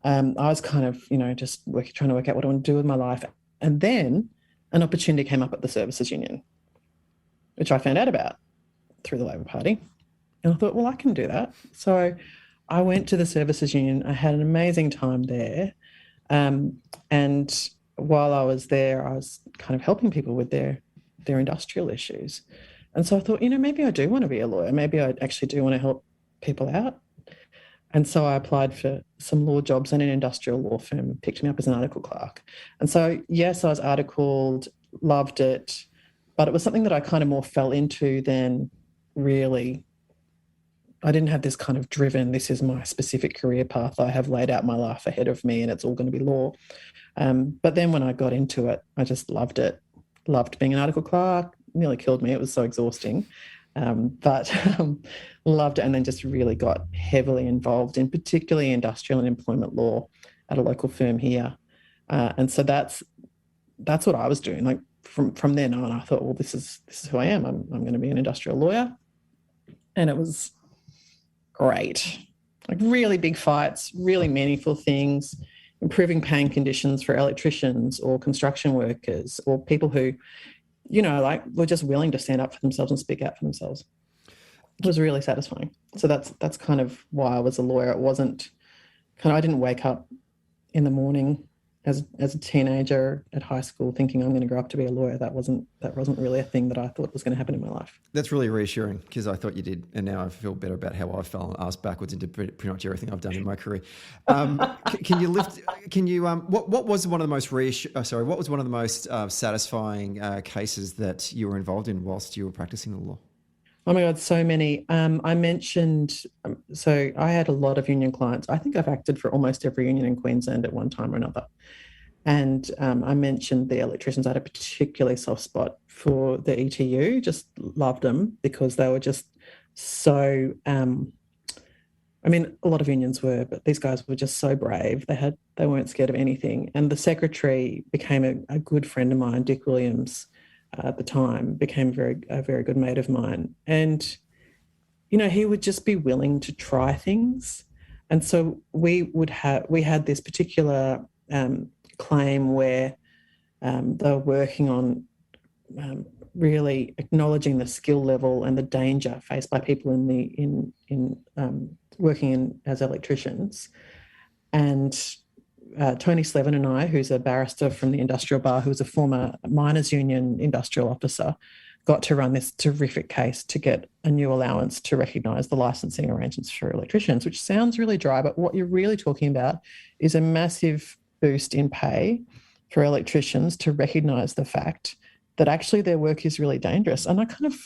I was kind of, just trying to work out what I want to do with my life. And then an opportunity came up at the Services Union, which I found out about through the Labor Party. And I thought, well, I can do that. So I went to the Services Union. I had an amazing time there. And while I was there, I was kind of helping people with their industrial issues. And so I thought, maybe I do want to be a lawyer. Maybe I actually do want to help people out. And so I applied for some law jobs, and an industrial law firm picked me up as an article clerk. And so, yes, I was articled, loved it, but it was something that I kind of more fell into than really. I didn't have this kind of driven, this is my specific career path. I have laid out my life ahead of me and it's all going to be law. But then when I got into it, I just loved it. Loved being an article clerk, nearly killed me. It was so exhausting. But loved it, and then just really got heavily involved in particularly industrial and employment law at a local firm here. And so that's what I was doing. Like from then on, I thought, well, this is who I am. I'm going to be an industrial lawyer. And it was great. Like really big fights, really meaningful things, improving paying conditions for electricians or construction workers or people who, were just willing to stand up for themselves and speak out for themselves. It was really satisfying. So that's kind of why I was a lawyer. It wasn't I didn't wake up in the morning as a teenager at high school thinking I'm going to grow up to be a lawyer. That wasn't really a thing that I thought was going to happen in my life.
That's really reassuring, because I thought you did, and now I feel better about how I fell and asked backwards into pretty much everything I've done in my career. What was one of the most satisfying cases that you were involved in whilst you were practicing the law?
Oh my God, so many. I mentioned, so I had a lot of union clients. I think I've acted for almost every union in Queensland at one time or another. And I mentioned the electricians. I had a particularly soft spot for the ETU, just loved them because they were just so, a lot of unions were, but these guys were just so brave. They weren't scared of anything. And the secretary became a good friend of mine, Dick Williams, at the time, became a very good mate of mine. And, he would just be willing to try things. And so we had this particular claim where they were working on really acknowledging the skill level and the danger faced by people in working as electricians. And Tony Slevin and I, who's a barrister from the industrial bar, who was a former miners' union industrial officer, got to run this terrific case to get a new allowance to recognise the licensing arrangements for electricians, which sounds really dry, but what you're really talking about is a massive boost in pay for electricians to recognise the fact that actually their work is really dangerous. And I kind of,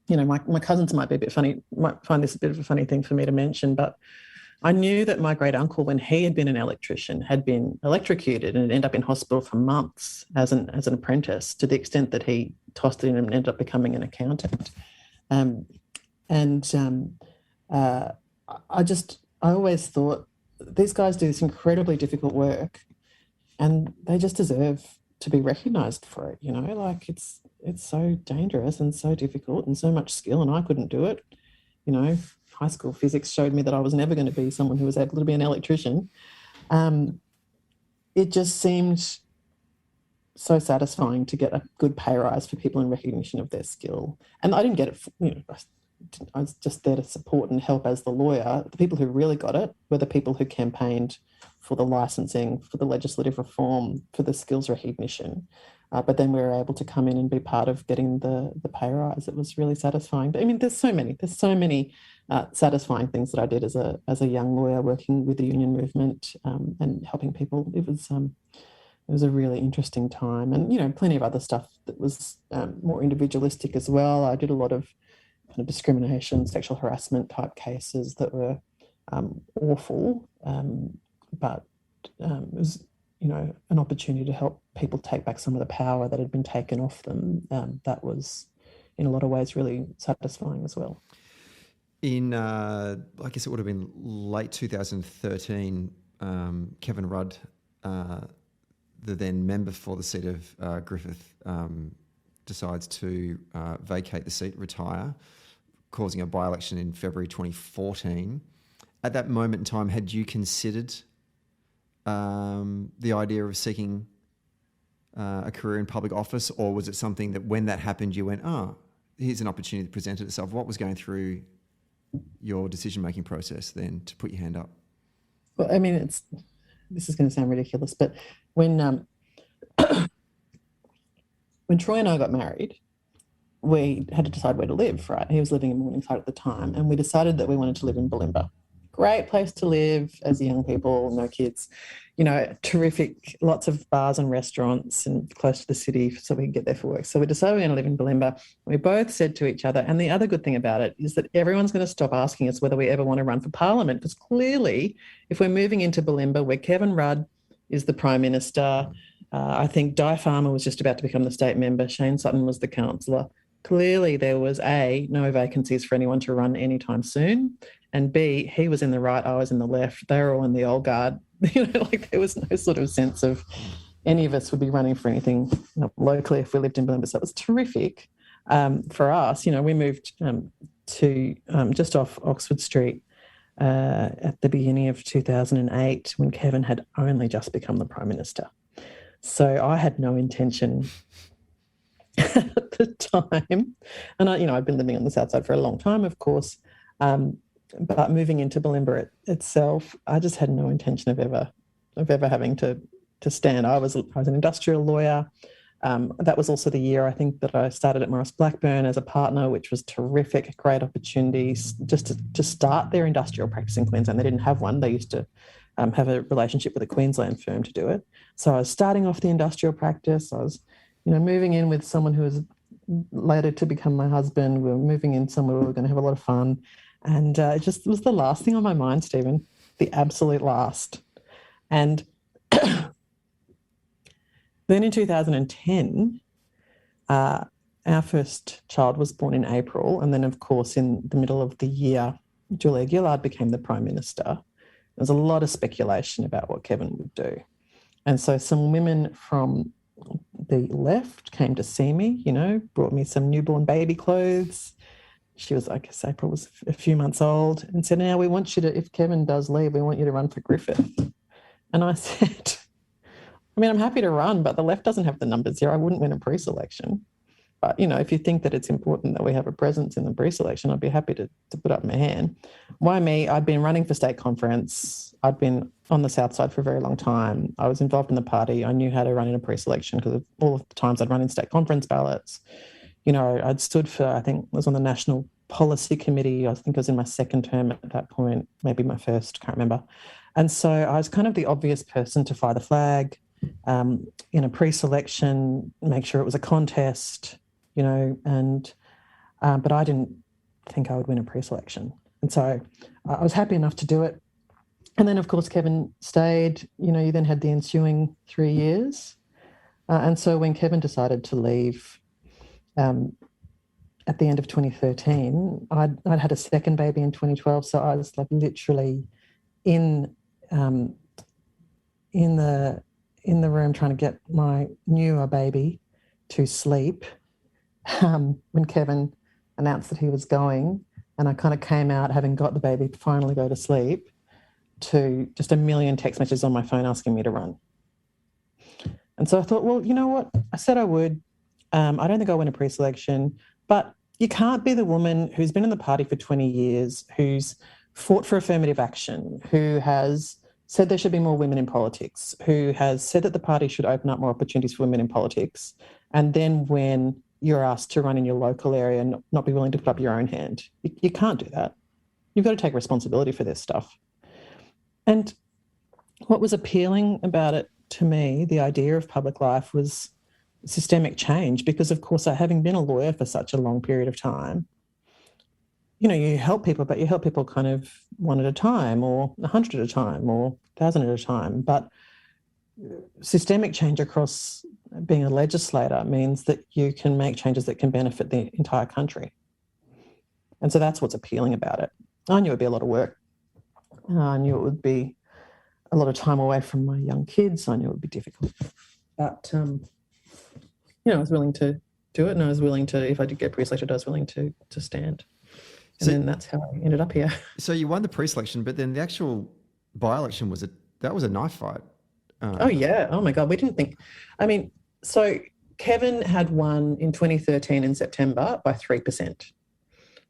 my cousins might be a bit funny, might find this a bit of a funny thing for me to mention, but I knew that my great uncle, when he had been an electrician, had been electrocuted and ended up in hospital for months as an apprentice, to the extent that he tossed it in and ended up becoming an accountant. I always thought these guys do this incredibly difficult work, and they just deserve to be recognised for it. It's so dangerous and so difficult and so much skill, and I couldn't do it. High school physics showed me that I was never going to be someone who was able to be an electrician. It just seemed so satisfying to get a good pay rise for people in recognition of their skill. And I didn't get it, I was just there to support and help as the lawyer. The people who really got it were the people who campaigned for the licensing, for the legislative reform, for the skills recognition. But then we were able to come in and be part of getting the pay rise. It was really satisfying. But I mean, there's so many satisfying things that I did as a young lawyer, working with the union movement and helping people. It was a really interesting time, and plenty of other stuff that was more individualistic as well. I did a lot of kind of discrimination, sexual harassment type cases that were awful, but it was an opportunity to help people take back some of the power that had been taken off them. That was, in a lot of ways, really satisfying as well.
In, I guess it would have been late 2013, Kevin Rudd, the then member for the seat of Griffith, decides to vacate the seat, retire, causing a by-election in February 2014. At that moment in time, had you considered the idea of seeking a career in public office, or was it something that when that happened you went, here's an opportunity that presented itself? What was going through your decision-making process then to put your hand up?
Well, I mean, this is going to sound ridiculous, but when Troy and I got married, we had to decide where to live, right? He was living in Morningside at the time, and we decided that we wanted to live in Bulimba. Great place to live as young people, no kids, terrific, lots of bars and restaurants and close to the city so we could get there for work. So we decided we were going to live in Bulimba. We both said to each other, and the other good thing about it is that everyone's going to stop asking us whether we ever want to run for Parliament, because clearly if we're moving into Bulimba where Kevin Rudd is the Prime Minister, I think Di Farmer was just about to become the state member, Shane Sutton was the councillor, clearly there was A, no vacancies for anyone to run anytime soon, and B, he was in the right, I was in the left. They were all in the old guard. There was no sort of sense of any of us would be running for anything locally if we lived in Bulimba. So it was terrific for us. We moved to just off Oxford Street at the beginning of 2008 when Kevin had only just become the Prime Minister. So I had no intention at the time. And I'd been living on the south side for a long time, of course. But moving into Bulimba itself, I just had no intention of ever having to stand. I was an industrial lawyer. That was also the year, I think, that I started at Morris Blackburn as a partner, which was terrific, great opportunities just to start their industrial practice in Queensland. They didn't have one. They used to have a relationship with a Queensland firm to do it. So I was starting off the industrial practice. I was, moving in with someone who was later to become my husband. We were moving in somewhere we were going to have a lot of fun. And it just was the last thing on my mind, Stephen, the absolute last. And then in 2010, our first child was born in April. And then, of course, in the middle of the year, Julia Gillard became the Prime Minister. There was a lot of speculation about what Kevin would do. And so some women from the left came to see me, brought me some newborn baby clothes. She was, I guess, April was a few months old, and said, now we want you to, if Kevin does leave, we want you to run for Griffith. And I said, I'm happy to run, but the left doesn't have the numbers here. I wouldn't win a pre-selection. But, if you think that it's important that we have a presence in the pre-selection, I'd be happy to put up my hand. Why me? I'd been running for state conference. I'd been on the south side for a very long time. I was involved in the party. I knew how to run in a pre-selection because of all of the times I'd run in state conference ballots. I'd stood for, I think, was on the National Policy Committee. I think I was in my second term at that point, maybe my first, can't remember. And so I was kind of the obvious person to fly the flag in a pre-selection, make sure it was a contest, but I didn't think I would win a pre-selection. And so I was happy enough to do it. And then, of course, Kevin stayed. You then had the ensuing 3 years. And so when Kevin decided to leave, at the end of 2013, I'd had a second baby in 2012, so I was literally in the room trying to get my newer baby to sleep when Kevin announced that he was going, and I kind of came out having got the baby to finally go to sleep to just a million text messages on my phone asking me to run. And so I thought, well, you know what? I said I would. I don't think I'll win a pre-selection, but you can't be the woman who's been in the party for 20 years, who's fought for affirmative action, who has said there should be more women in politics, who has said that the party should open up more opportunities for women in politics, and then when you're asked to run in your local area and not be willing to put up your own hand. You can't do that. You've got to take responsibility for this stuff. And what was appealing about it to me, the idea of public life, was systemic change, because, of course, having been a lawyer for such a long period of time, you help people, but you help people kind of one at a time or 100 at a time or 1,000 at a time. But systemic change across being a legislator means that you can make changes that can benefit the entire country. And so that's what's appealing about it. I knew it would be a lot of work. I knew it would be a lot of time away from my young kids. I knew it would be difficult. But, I was willing to do it, and I was willing to, if I did get pre-selected, I was willing to stand. And then that's how I ended up here.
So you won the pre-selection, but then the actual by-election was a knife fight.
Oh, yeah. Oh, my God. We didn't think... so Kevin had won in 2013 in September by 3%.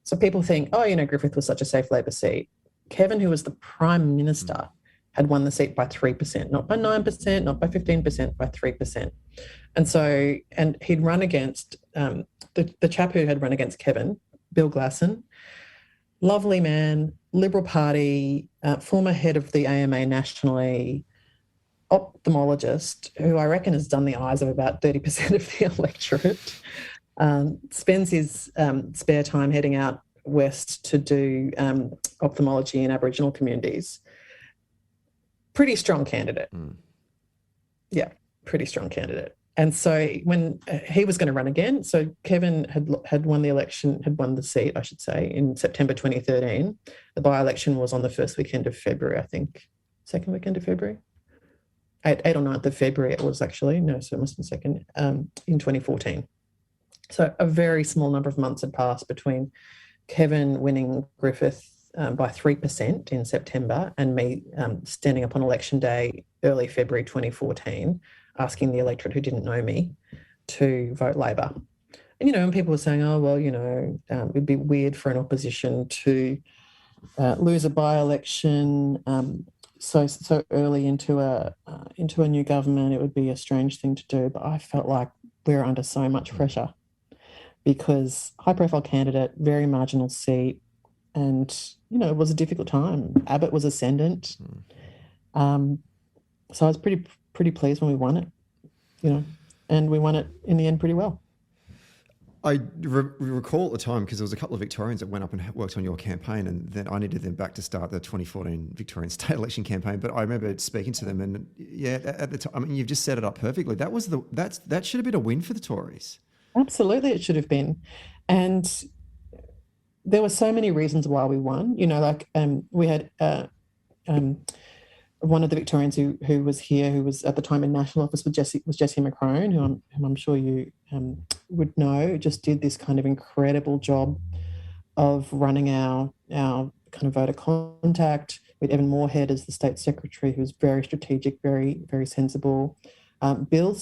So people think, Griffith was such a safe Labor seat. Kevin, who was the Prime Minister, had won the seat by 3%, not by 9%, not by 15%, by 3%. And he'd run against the chap who had run against Kevin, Bill Glasson, lovely man, Liberal Party, former head of the AMA nationally, ophthalmologist, who I reckon has done the eyes of about 30% of the electorate, spends his spare time heading out west to do ophthalmology in Aboriginal communities. Pretty strong candidate. Yeah, pretty strong candidate. And so when he was going to run again, so Kevin had won the election, had won the seat, I should say, in September 2013. The by-election was on the first weekend of February, I think. Second weekend of February? 8 or 9th of February it was actually. No, so it must have been second, in 2014. So a very small number of months had passed between Kevin winning Griffith by 3% in September and me standing up on election day, early February 2014, asking the electorate who didn't know me to vote Labor. And, and people were saying, it'd be weird for an opposition to lose a by-election so early into a new government. It would be a strange thing to do. But I felt like we were under so much pressure because high-profile candidate, very marginal seat, and, it was a difficult time. Abbott was ascendant. So I was pretty pleased when we won it, and we won it in the end pretty well.
I recall at the time, because there was a couple of Victorians that went up and worked on your campaign, and then I needed them back to start the 2014 Victorian state election campaign. But I remember speaking to them, and at the time, you've just set it up perfectly. That should have been a win for the Tories.
Absolutely, it should have been, and there were so many reasons why we won. We had one of the Victorians who was here, who was at the time in national office, was Jessie McCrone, who I'm sure you would know, just did this kind of incredible job of running our kind of voter contact, with Evan Moorhead as the state secretary, who's very strategic, very, very sensible. Bill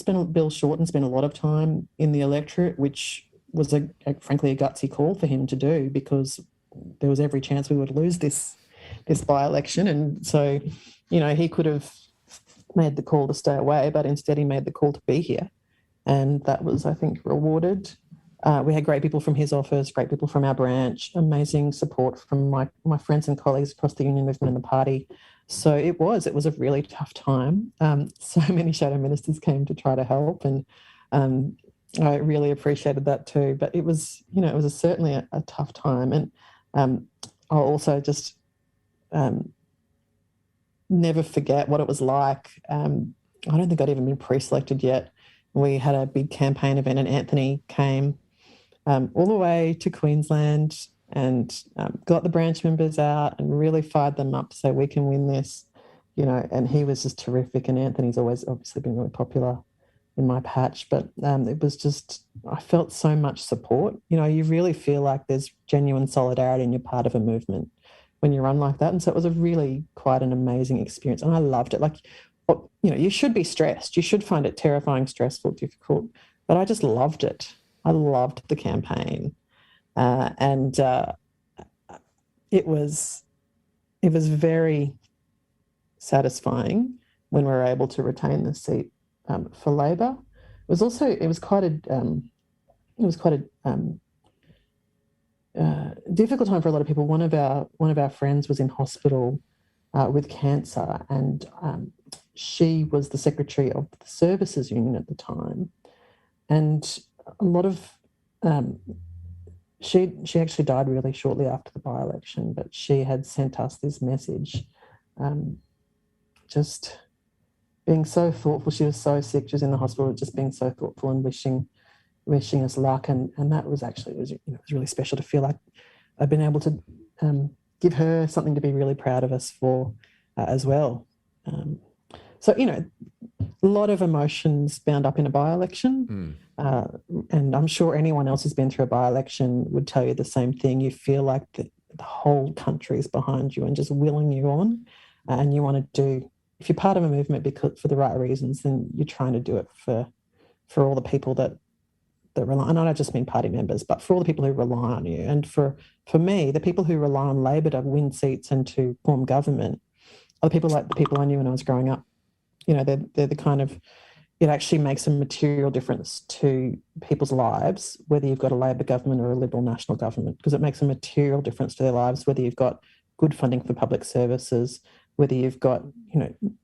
Shorten spent a lot of time in the electorate, which was frankly a gutsy call for him to do, because there was every chance we would lose this by-election. And so, he could have made the call to stay away, but instead he made the call to be here. And that was, I think, rewarded. We had great people from his office, great people from our branch, amazing support from my friends and colleagues across the union movement and the party. So it was a really tough time. So many shadow ministers came to try to help, and I really appreciated that too. But it was, certainly a tough time. And I'll also just never forget what it was like. I don't think I'd even been pre-selected yet. We had a big campaign event, and Anthony came all the way to Queensland and got the branch members out and really fired them up to say, we can win this, and he was just terrific. And Anthony's always obviously been really popular in my patch, but it was just, I felt so much support. You really feel like there's genuine solidarity and you're part of a movement when you run like that. And so it was a really quite an amazing experience, and I loved it. Like, you should be stressed. You should find it terrifying, stressful, difficult. But I just loved it. I loved the campaign. And it was very satisfying when we were able to retain the seat for Labor. It was quite a difficult time for a lot of people. One of our friends was in hospital with cancer, and she was the secretary of the services union at the time, and a lot of she actually died really shortly after the by-election, but she had sent us this message, just being so thoughtful. She was so sick, she was in the hospital, just being so thoughtful and wishing us luck, and that was actually, it was really special to feel like I've been able to give her something to be really proud of us for as well. So a lot of emotions bound up in a by-election, and I'm sure anyone else who's been through a by-election would tell you the same thing. You feel like the whole country is behind you and just willing you on, and you want to do. If you're part of a movement for the right reasons, then you're trying to do it for all the people that rely, and I don't just mean party members, but for all the people who rely on you. And for me, the people who rely on Labor to win seats and to form government are the people like the people I knew when I was growing up. They're the kind of, it actually makes a material difference to people's lives, whether you've got a Labor government or a Liberal national government, because it makes a material difference to their lives, whether you've got good funding for public services, whether you've got,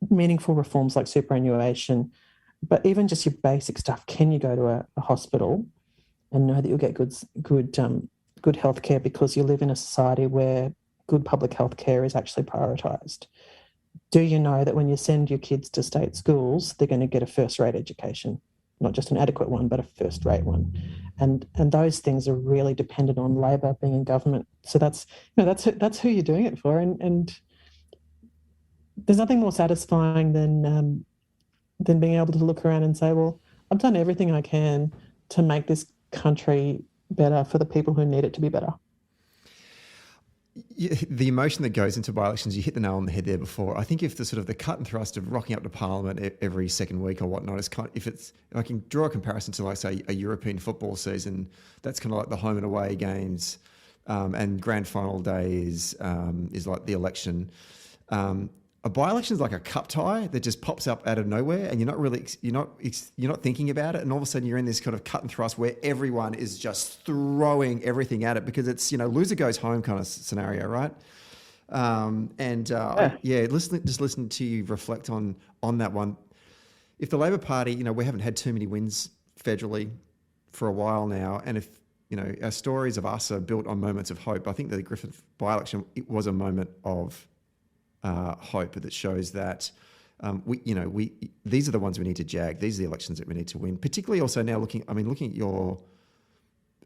meaningful reforms like superannuation, but even just your basic stuff. Can you go to a hospital and know that you'll get good healthcare because you live in a society where good public healthcare is actually prioritised? Do you know that when you send your kids to state schools, they're going to get a first-rate education, not just an adequate one, but a first-rate one? And those things are really dependent on Labor being in government. So that's who you're doing it for, and there's nothing more satisfying than being able to look around and say, well, I've done everything I can to make this country better for the people who need it to be better.
The emotion that goes into by-elections, you hit the nail on the head there before. I think if the cut and thrust of rocking up to Parliament every second week or whatnot is if I can draw a comparison to, like, say, a European football season, that's kind of like the home and away games, and grand final day is like the election. A by-election is like a cup tie that just pops up out of nowhere, and you're not thinking about it, and all of a sudden you're in this kind of cut and thrust where everyone is just throwing everything at it because it's loser goes home kind of scenario, right? Listening to you reflect on that one. If the Labor Party, we haven't had too many wins federally for a while now, and if our stories of us are built on moments of hope, I think the Griffith by-election, it was a moment of hope that shows that these are the ones we need to jag. These are the elections that we need to win. Particularly also now looking at your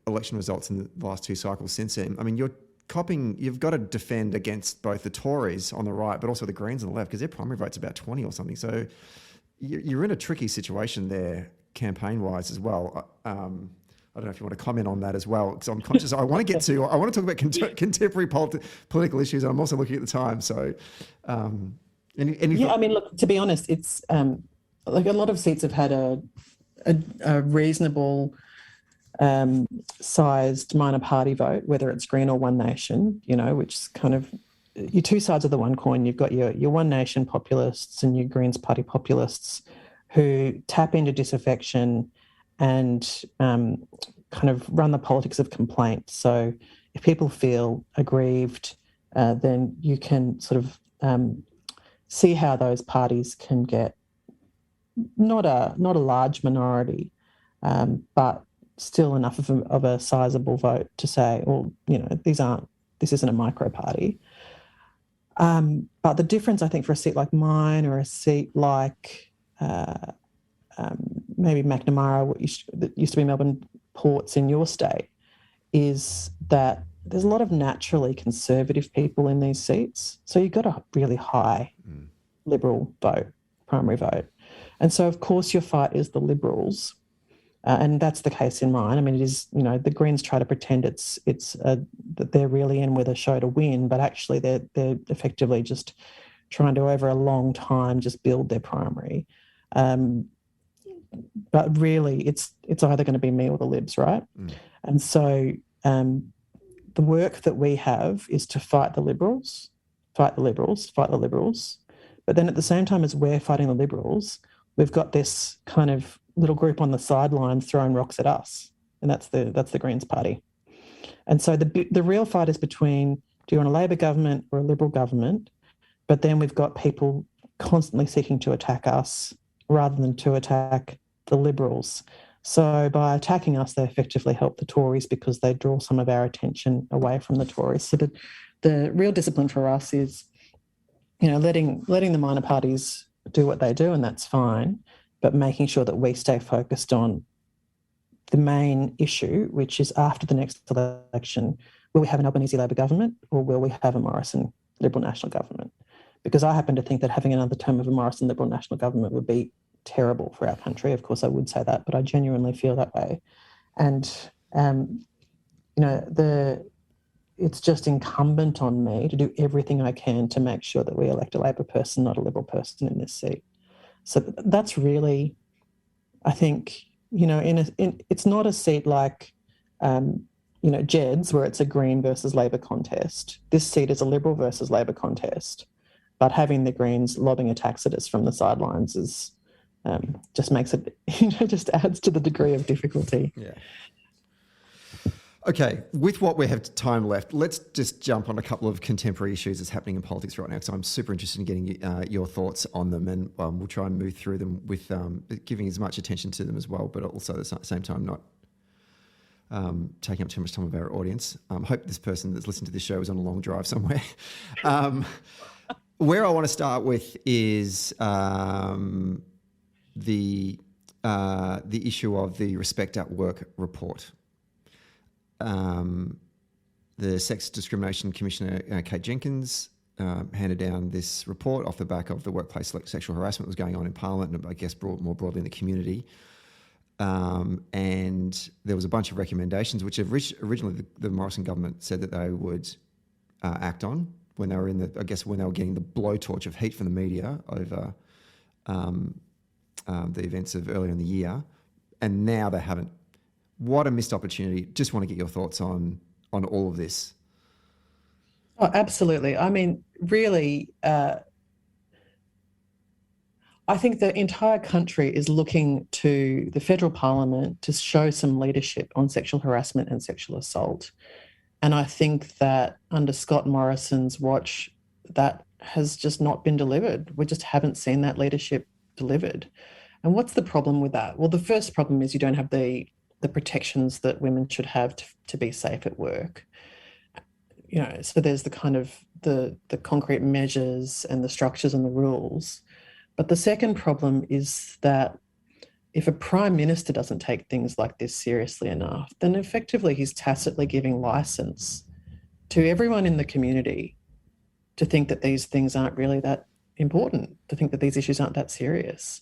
election results in the last two cycles since then. I mean, you've got to defend against both the Tories on the right, but also the Greens on the left, because their primary vote's about 20 or something. So you're in a tricky situation there, campaign-wise as well. I don't know if you want to comment on that as well, because I'm conscious. I want to talk about contemporary political issues, and I'm also looking at the time. So,
look, to be honest, it's like a lot of seats have had a reasonable sized minor party vote, whether it's Green or One Nation, which is kind of your two sides of the one coin. You've got your One Nation populists and your Greens party populists who tap into disaffection and kind of run the politics of complaint. So if people feel aggrieved, then you can sort of see how those parties can get not a large minority, but still enough of a sizable vote to say, well, this isn't a micro party. But the difference, I think, for a seat like mine or a seat like maybe Macnamara, that used to be Melbourne Ports in your state, is that there's a lot of naturally conservative people in these seats. So you've got a really high Liberal vote, primary vote. And so, of course, your fight is the Liberals. And that's the case in mine. I mean, it is, the Greens try to pretend that they're really in with a show to win, but actually they're effectively just trying to, over a long time, just build their primary. But really, it's either going to be me or the Libs, right? And so the work that we have is to fight the Liberals. But then at the same time as we're fighting the Liberals, we've got this kind of little group on the sidelines throwing rocks at us, and that's the Greens Party. And so the real fight is between, do you want a Labor government or a Liberal government? But then we've got people constantly seeking to attack us rather than to attack the Liberals. So by attacking us, they effectively help the Tories because they draw some of our attention away from the Tories. So the real discipline for us is, letting the minor parties do what they do, and that's fine, but making sure that we stay focused on the main issue, which is after the next election, will we have an Albanese Labor government or will we have a Morrison Liberal National government? Because I happen to think that having another term of a Morrison Liberal National government would be terrible for our country. Of course, I would say that, but I genuinely feel that way. And, it's just incumbent on me to do everything I can to make sure that we elect a Labor person, not a Liberal person in this seat. So that's really, I think, it's not a seat like, Jed's, where it's a Green versus Labor contest. This seat is a Liberal versus Labor contest. But having the Greens lobbing attacks at us from the sidelines is just makes it, just adds to the degree of difficulty.
Yeah. Okay, with what we have time left, let's just jump on a couple of contemporary issues that's happening in politics right now, because I'm super interested in getting your thoughts on them, and we'll try and move through them with giving as much attention to them as well, but also at the same time not taking up too much time of our audience. Hope this person that's listening to this show is on a long drive somewhere. Where I want to start with is the issue of the Respect at Work report. The Sex Discrimination Commissioner, Kate Jenkins, handed down this report off the back of the workplace sexual harassment that was going on in Parliament and I guess more broadly in the community. And there was a bunch of recommendations which originally the Morrison government said that they would act on when they were when they were getting the blowtorch of heat from the media over the events of earlier in the year. And now they haven't. What a missed opportunity. Just want to get your thoughts on all of this.
Oh, absolutely. I mean, really, I think the entire country is looking to the federal parliament to show some leadership on sexual harassment and sexual assault. And I think that under Scott Morrison's watch, that has just not been delivered. We just haven't seen that leadership delivered. And what's the problem with that? Well, the first problem is you don't have the protections that women should have to be safe at work. So there's the kind of the concrete measures and the structures and the rules. But the second problem is that if a prime minister doesn't take things like this seriously enough, then effectively he's tacitly giving license to everyone in the community to think that these things aren't really that important, to think that these issues aren't that serious.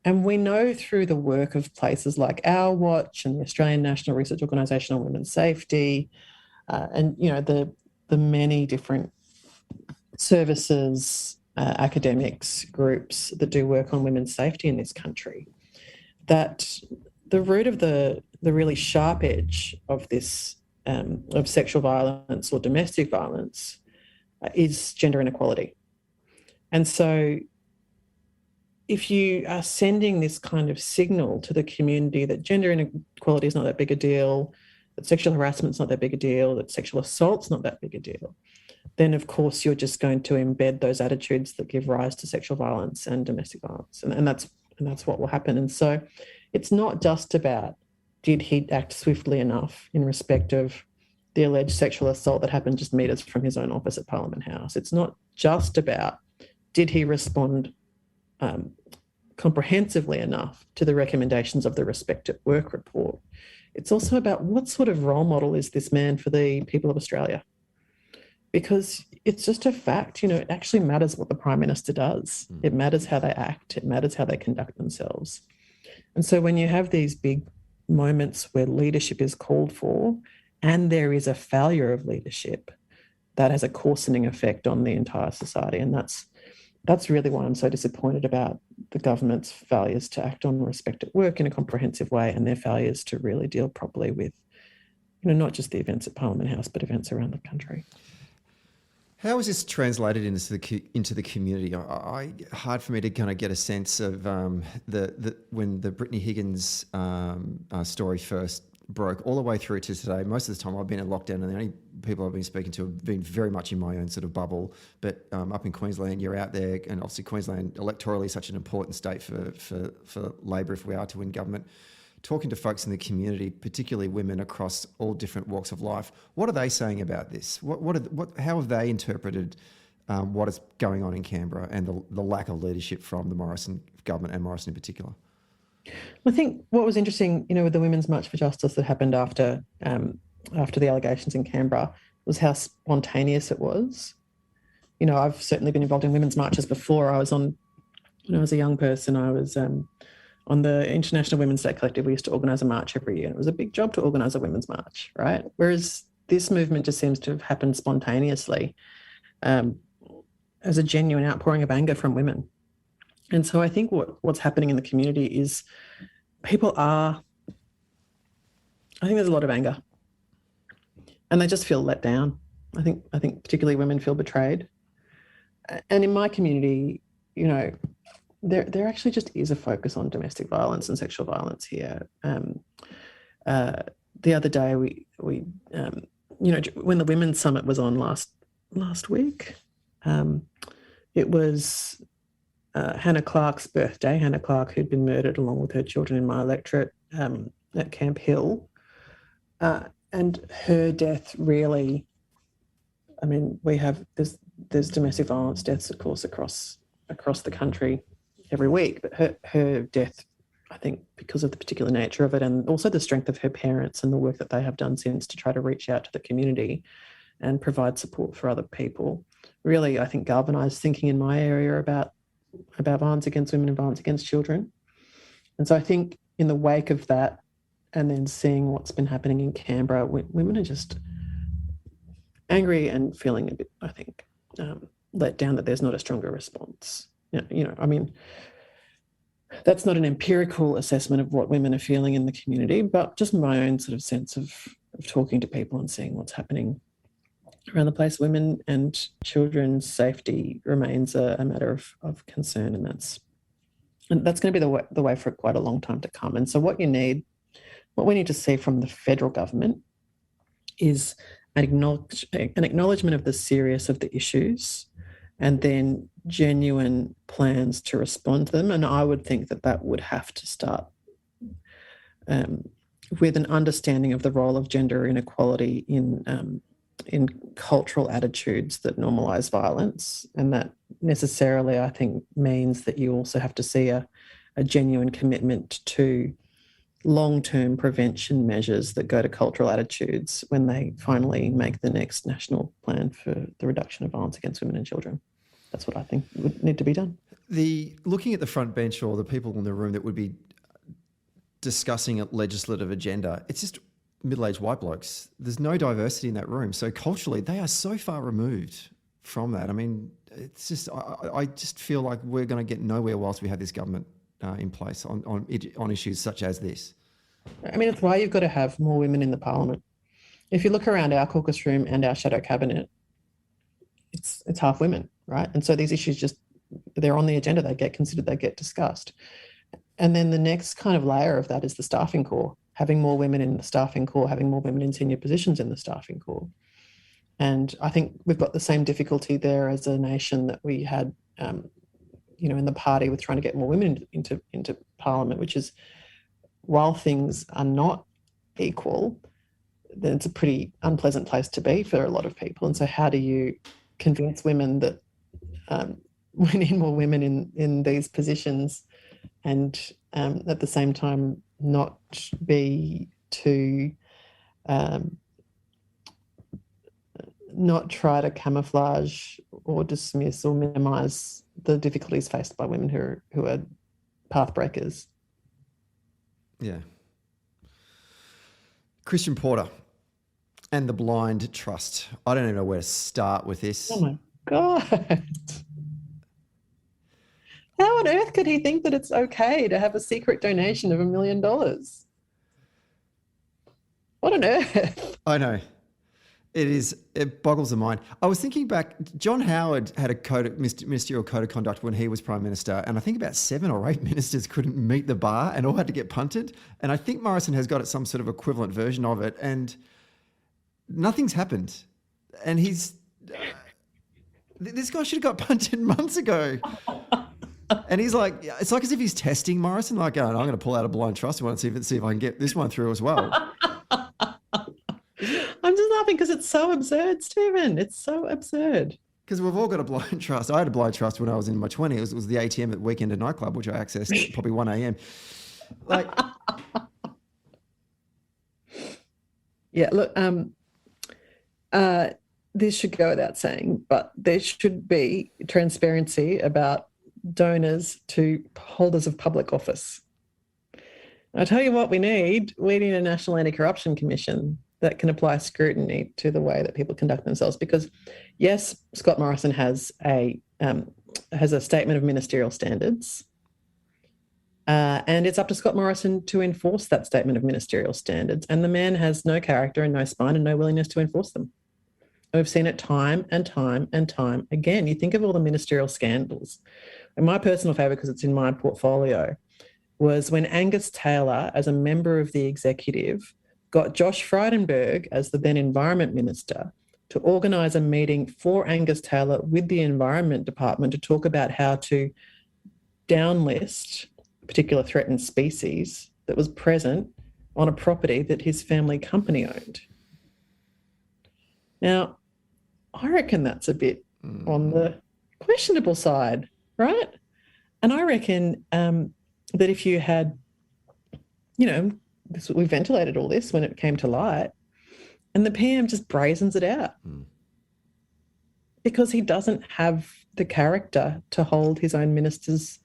And we know through the work of places like Our Watch and the Australian National Research Organisation on Women's Safety, and the many different services, academics, groups that do work on women's safety in this country, that the root of the really sharp edge of this of sexual violence or domestic violence is gender inequality. And so if you are sending this kind of signal to the community that gender inequality is not that big a deal, that sexual harassment is not that big a deal, that sexual assault's not that big a deal, then of course you're just going to embed those attitudes that give rise to sexual violence and domestic violence. And that's what will happen. And so it's not just about, did he act swiftly enough in respect of the alleged sexual assault that happened just metres from his own office at Parliament House. It's not just about, did he respond comprehensively enough to the recommendations of the Respect at Work report. It's also about what sort of role model is this man for the people of Australia? Because it's just a fact, it actually matters what the Prime Minister does. It matters how they act. It matters how they conduct themselves. And so when you have these big moments where leadership is called for and there is a failure of leadership, that has a coarsening effect on the entire society. And that's that's really why I'm so disappointed about the government's failures to act on respect at work in a comprehensive way, and their failures to really deal properly with, not just the events at Parliament House, but events around the country.
How is this translated into the community? Hard for me to kind of get a sense of when the Brittany Higgins story first broke all the way through to today. Most of the time I've been in lockdown, and the only people I've been speaking to have been very much in my own sort of bubble. But up in Queensland, you're out there, and obviously Queensland electorally is such an important state for Labor if we are to win government. Talking to folks in the community, particularly women across all different walks of life, what are they saying about this? How have they interpreted what is going on in Canberra and the lack of leadership from the Morrison government and Morrison in particular?
I think what was interesting, with the Women's March for Justice that happened after the allegations in Canberra was how spontaneous it was. I've certainly been involved in women's marches before. When I was a young person, I was on the International Women's Day Collective. We used to organise a march every year, and it was a big job to organise a women's march, right? Whereas this movement just seems to have happened spontaneously as a genuine outpouring of anger from women. And so I think what's happening in the community is I think there's a lot of anger, and they just feel let down. I think particularly women feel betrayed. And in my community, there actually just is a focus on domestic violence and sexual violence here. The other day, we when the Women's Summit was on last week, it was Hannah Clarke's birthday. Hannah Clarke, who'd been murdered along with her children in my electorate at Camp Hill, and her death really. I mean, there's domestic violence deaths, of course, across the country every week, but her death, I think, because of the particular nature of it, and also the strength of her parents and the work that they have done since to try to reach out to the community and provide support for other people, really, I think, galvanised thinking in my area about violence against women and violence against children. And so I think in the wake of that, and then seeing what's been happening in Canberra, women are just angry and feeling a bit, I think, let down that there's not a stronger response. I mean, that's not an empirical assessment of what women are feeling in the community, but just my own sort of sense of talking to people and seeing what's happening around the place. Women and children's safety remains a matter of concern, and that's going to be the way for quite a long time to come. And so what we need to see from the federal government is an acknowledgement of the seriousness of the issues, and then genuine plans to respond to them. And I would think that would have to start with an understanding of the role of gender inequality in cultural attitudes that normalise violence. And that necessarily, I think, means that you also have to see a genuine commitment to long-term prevention measures that go to cultural attitudes when they finally make the next national plan for the reduction of violence against women and children. That's what I think would need to be done.
Looking at the front bench or the people in the room that would be discussing a legislative agenda, it's just middle-aged white blokes. There's no diversity in that room. So culturally, they are so far removed from that. I mean, it's just, I just feel like we're going to get nowhere whilst we have this government in place on issues such as this.
I mean, it's why you've got to have more women in the parliament. If you look around our caucus room and our shadow cabinet, it's half women, right? And so these issues they're on the agenda, they get considered, they get discussed. And then the next kind of layer of that is the staffing corps, having more women in the staffing corps, having more women in senior positions in the staffing corps. And I think we've got the same difficulty there as a nation that we had, in the party with trying to get more women into parliament, which is, while things are not equal, then it's a pretty unpleasant place to be for a lot of people. And so how do you convince women that we need more women in these positions, and at the same time not be too not try to camouflage or dismiss or minimise the difficulties faced by women who are path breakers.
Yeah. Christian Porter and the Blind Trust. I don't even know where to start with this.
Oh my God. on earth could he think that it's okay to have a secret donation of $1 million? What on earth?
I know. It boggles the mind. I was thinking back, John Howard had a ministerial code of conduct when he was Prime Minister, and I think about 7 or 8 ministers couldn't meet the bar and all had to get punted. And I think Morrison has got some sort of equivalent version of it, and nothing's happened. And this guy should have got punted months ago. And he's like, it's like as if he's testing Morrison, like, oh, I'm going to pull out a blind trust one and see if I can get this one through as well.
I'm just laughing because it's so absurd, Stephen. It's so absurd.
Because we've all got a blind trust. I had a blind trust when I was in my 20s. It was the ATM at Weekend at Nightclub, which I accessed at probably 1 a.m. Like,
yeah, look, this should go without saying, but there should be transparency about donors to holders of public office. I tell you what we need a National Anti-Corruption Commission that can apply scrutiny to the way that people conduct themselves. Because, yes, Scott Morrison has a statement of ministerial standards, and it's up to Scott Morrison to enforce that statement of ministerial standards. And the man has no character and no spine and no willingness to enforce them. We've seen it time and time and time again. You think of all the ministerial scandals. And my personal favourite, because it's in my portfolio, was when Angus Taylor, as a member of the executive, got Josh Frydenberg, as the then Environment Minister, to organise a meeting for Angus Taylor with the Environment Department to talk about how to downlist a particular threatened species that was present on a property that his family company owned. Now, I reckon that's a bit on the questionable side, right? And I reckon that if you had, we ventilated all this when it came to light, and the PM just brazens it out because he doesn't have the character to hold his own ministers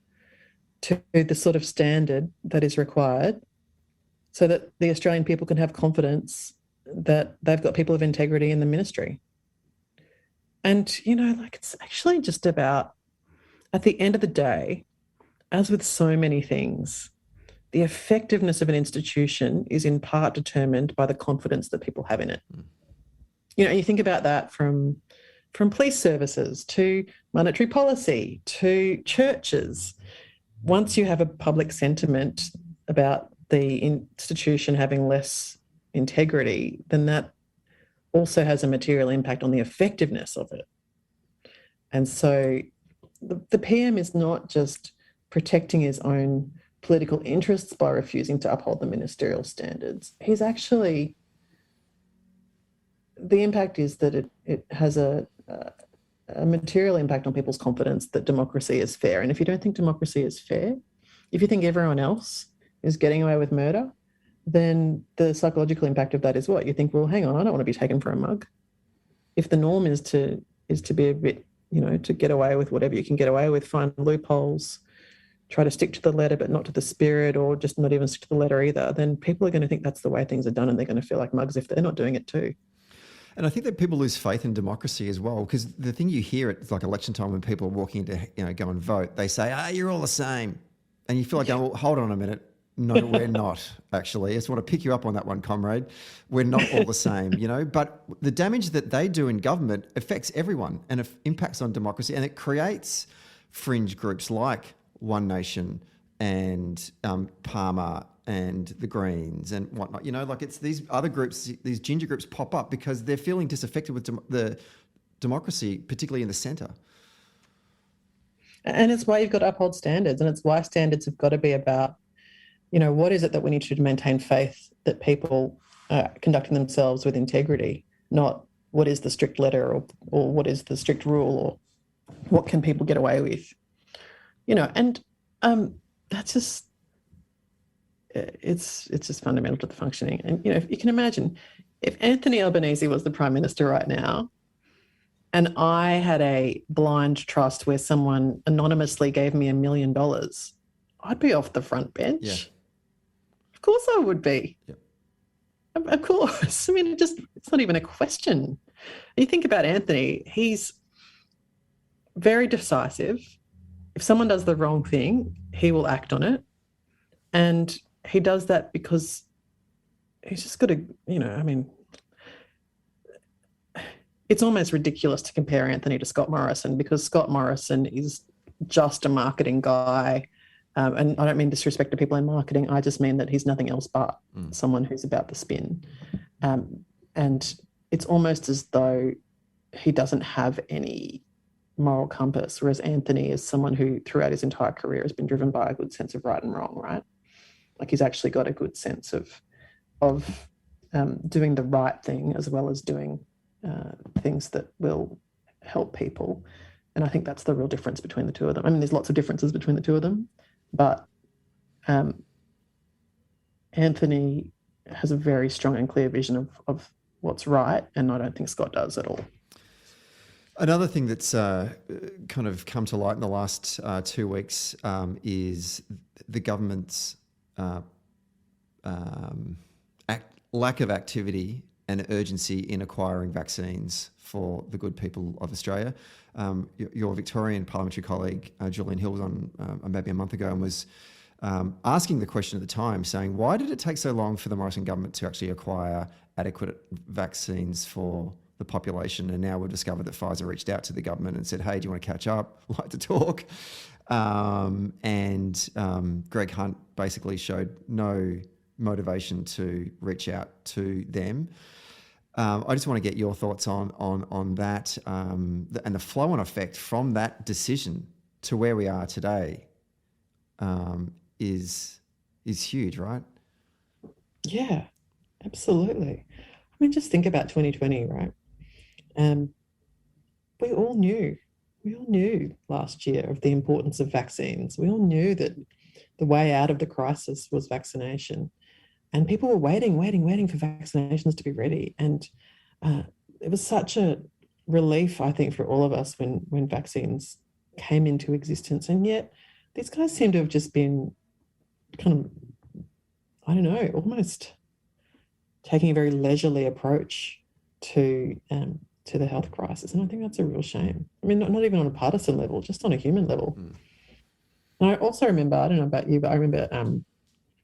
to the sort of standard that is required so that the Australian people can have confidence that they've got people of integrity in the ministry. And, it's actually just about, at the end of the day, as with so many things, the effectiveness of an institution is in part determined by the confidence that people have in it. You think about that from police services to monetary policy to churches. Once you have a public sentiment about the institution having less integrity, then that also has a material impact on the effectiveness of it. And so the PM is not just protecting his own political interests by refusing to uphold the ministerial standards. He's actually, the impact is that it has a material impact on people's confidence that democracy is fair. And if you don't think democracy is fair, if you think everyone else is getting away with murder, then the psychological impact of that is what? You think, well, hang on, I don't want to be taken for a mug. If the norm is to be a bit, to get away with whatever you can get away with, find loopholes, try to stick to the letter but not to the spirit, or just not even stick to the letter either, then people are going to think that's the way things are done and they're going to feel like mugs if they're not doing it too.
And I think that people lose faith in democracy as well, because the thing you hear at like election time when people are walking to go and vote, they say, you're all the same. And you feel like, oh, well, hold on a minute. No, we're not, actually. I just want to pick you up on that one, comrade. We're not all the same, But the damage that they do in government affects everyone and it impacts on democracy, and it creates fringe groups like One Nation and Palmer and the Greens and whatnot. It's these other groups, these ginger groups pop up because they're feeling disaffected with the democracy, particularly in the centre.
And it's why you've got to uphold standards, and it's why standards have got to be about, what is it that we need to do to maintain faith that people are conducting themselves with integrity, not what is the strict letter or what is the strict rule or what can people get away with, and that's just, it's just fundamental to the functioning. And, if you can imagine, if Anthony Albanese was the Prime Minister right now and I had a blind trust where someone anonymously gave me $1 million, I'd be off the front bench.
Yeah.
Of course I would be.
Yep.
Of course. I mean, it's not even a question. You think about Anthony, he's very decisive. if someone does the wrong thing, he will act on it. And he does that because he's just got to, it's almost ridiculous to compare Anthony to Scott Morrison, because Scott Morrison is just a marketing guy. And I don't mean disrespect to people in marketing. I just mean that he's nothing else but someone who's about the spin. And it's almost as though he doesn't have any moral compass, whereas Anthony is someone who throughout his entire career has been driven by a good sense of right and wrong, right? Like he's actually got a good sense of doing the right thing as well as doing things that will help people. And I think that's the real difference between the two of them. I mean, there's lots of differences between the two of them, but Anthony has a very strong and clear vision of what's right, and I don't think Scott does at all.
Another thing that's kind of come to light in the last 2 weeks is the government's lack of activity and urgency in acquiring vaccines for the good people of Australia. Your Victorian parliamentary colleague, Julian Hill, was on maybe a month ago and was asking the question at the time, saying, why did it take so long for the Morrison government to actually acquire adequate vaccines for the population? And now we've discovered that Pfizer reached out to the government and said, hey, do you want to catch up? I'd like to talk. Greg Hunt basically showed no motivation to reach out to them. I just want to get your thoughts on that and the flow-on effect from that decision to where we are today is huge, right?
Yeah, absolutely. I mean, just think about 2020, right? We all knew last year of the importance of vaccines. We all knew that the way out of the crisis was vaccination. And people were waiting for vaccinations to be ready. And it was such a relief, I think, for all of us when vaccines came into existence. And yet these guys seem to have just been kind of, I don't know, almost taking a very leisurely approach to the health crisis. And I think that's a real shame. I mean, not even on a partisan level, just on a human level. And I also remember, I don't know about you, but I remember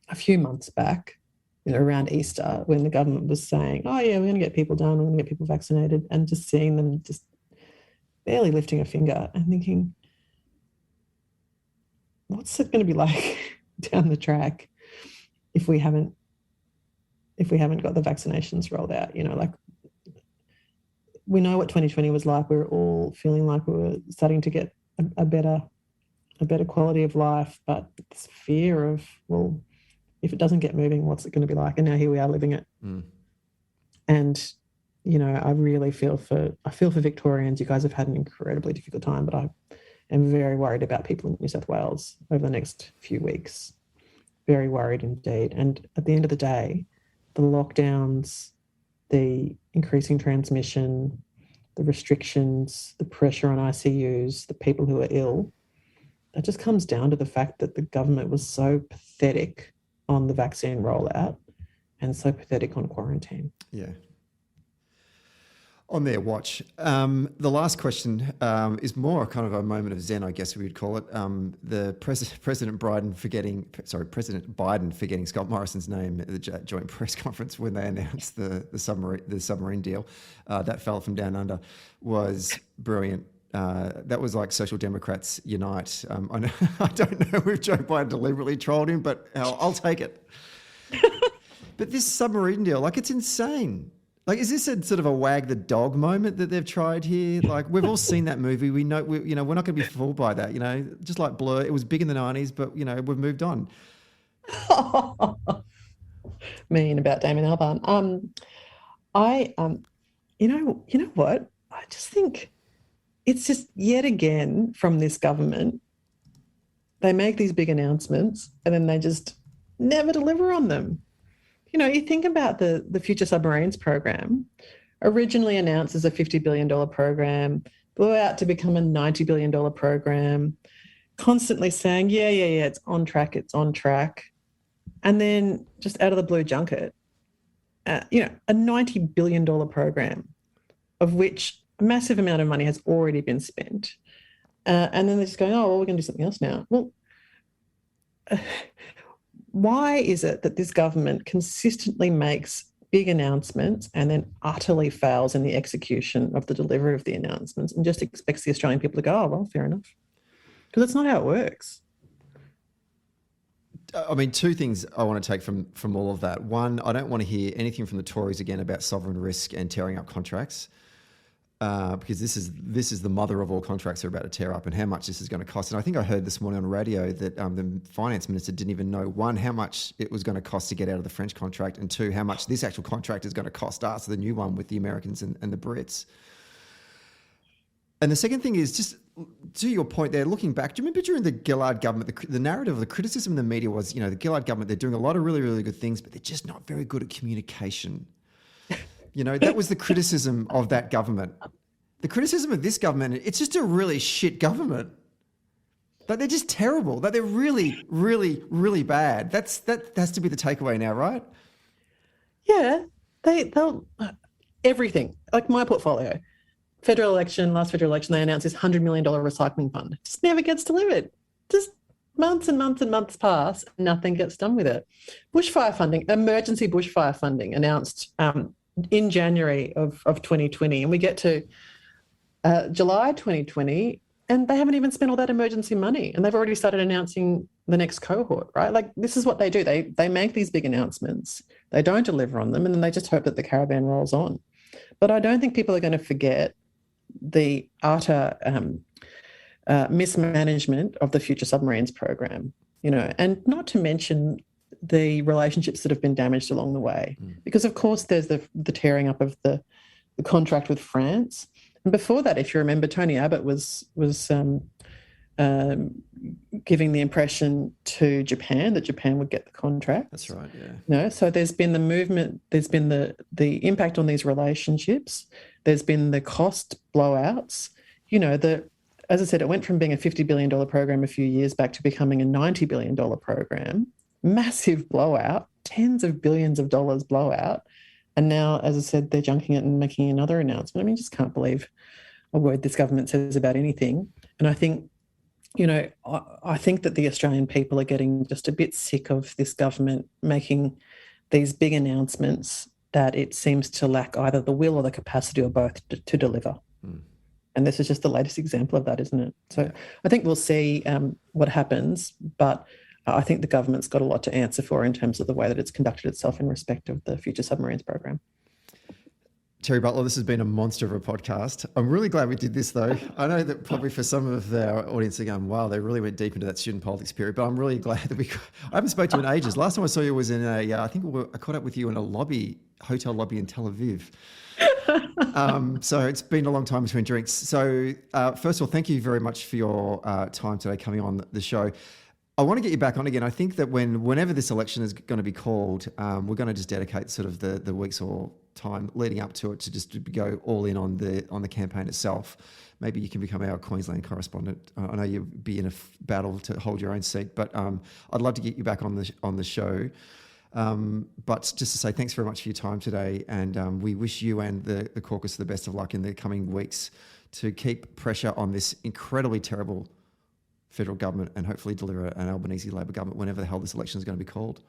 a few months back, around Easter, when the government was saying, oh yeah, we're going to get people done, we're going to get people vaccinated, and just seeing them just barely lifting a finger and thinking, what's it going to be like down the track if we haven't got the vaccinations rolled out? Like, we know what 2020 was like. We were all feeling like we were starting to get a better quality of life, but this fear of, well, if it doesn't get moving, what's it going to be like? And now here we are living it. And, I really feel for Victorians. You guys have had an incredibly difficult time, but I am very worried about people in New South Wales over the next few weeks. Very worried indeed. And at the end of the day, the lockdowns, the increasing transmission, the restrictions, the pressure on ICUs, the people who are ill, that just comes down to the fact that the government was so pathetic on the vaccine rollout and so pathetic on quarantine.
Yeah. On their watch. The last question is more kind of a moment of zen, I guess we would call it. The President Biden forgetting Scott Morrison's name at the joint press conference when they announced the submarine deal that fell from down under was brilliant. That was like Social Democrats unite. I don't know if Joe Biden deliberately trolled him, but I'll take it. But this submarine deal, like, it's insane. Like, is this a sort of a wag the dog moment that they've tried here? Like, we've all seen that movie. We know, we're not going to be fooled by that. Just like Blur, it was big in the 90s, but we've moved on.
Mean about Damon Albarn. You know what? I just think it's just yet again from this government, they make these big announcements and then they just never deliver on them. You think about the Future Submarines program, originally announced as a $50 billion program, blew out to become a $90 billion program, constantly saying, yeah, it's on track. And then just out of the blue junket, a $90 billion program, of which a massive amount of money has already been spent. And then they're just going, oh, well, we're going to do something else now. Well, why is it that this government consistently makes big announcements and then utterly fails in the execution of the delivery of the announcements and just expects the Australian people to go, oh, well, fair enough? Because that's not how it works.
I mean, two things I want to take from all of that. One, I don't want to hear anything from the Tories again about sovereign risk and tearing up contracts, because this is the mother of all contracts they're about to tear up and how much this is going to cost. And I think I heard this morning on radio that the finance minister didn't even know, one, how much it was going to cost to get out of the French contract, and two, how much this actual contract is going to cost us, the new one with the Americans and the Brits. And the second thing is, just to your point there, looking back, do you remember during the Gillard government, the narrative, the criticism in the media was, the Gillard government, they're doing a lot of really, really good things, but they're just not very good at communication. That was the criticism of that government. The criticism of this government, it's just a really shit government. Like, they're just terrible. Like, they're really, really, really bad. That has to be the takeaway now, right?
Yeah, they'll everything. Like my portfolio. Last federal election, they announced this $100 million recycling fund. It just never gets delivered. Just months and months and months pass, and nothing gets done with it. Bushfire funding, emergency bushfire funding announced in January of 2020, and we get to July 2020, and they haven't even spent all that emergency money, and they've already started announcing the next cohort, right? Like, this is what they do. They make these big announcements, they don't deliver on them, and then they just hope that the caravan rolls on. But I don't think people are going to forget the utter mismanagement of the Future Submarines program, and not to mention the relationships that have been damaged along the way. Because, of course, there's the tearing up of the contract with France. And before that, if you remember, Tony Abbott was giving the impression to Japan that Japan would get the contract.
That's right, yeah.
So there's been the movement, there's been the impact on these relationships, there's been the cost blowouts. As I said, it went from being a $50 billion program a few years back to becoming a $90 billion program. Massive blowout, tens of billions of dollars blowout. And now, as I said, they're junking it and making another announcement. I mean, just can't believe a word this government says about anything. And I think, I think that the Australian people are getting just a bit sick of this government making these big announcements that it seems to lack either the will or the capacity or both to deliver. And this is just the latest example of that, isn't it? So I think we'll see what happens, but I think the government's got a lot to answer for in terms of the way that it's conducted itself in respect of the Future Submarines program.
Terri Butler, this has been a monster of a podcast. I'm really glad we did this, though. I know that probably for some of our audience are going, wow, they really went deep into that student politics period, but I'm really glad that I haven't spoken to you in ages. Last time I saw you was in I caught up with you in a hotel lobby in Tel Aviv. So it's been a long time between drinks. So first of all, thank you very much for your time today coming on the show. I want to get you back on again. I think that whenever this election is going to be called, we're going to just dedicate sort of the weeks or time leading up to it to just go all in on the campaign itself. Maybe you can become our Queensland correspondent. I know you'll be in a battle to hold your own seat, but I'd love to get you back on the show. But just to say thanks very much for your time today, and we wish you and the caucus the best of luck in the coming weeks to keep pressure on this incredibly terrible federal government and hopefully deliver an Albanese Labor government whenever the hell this election is going to be called.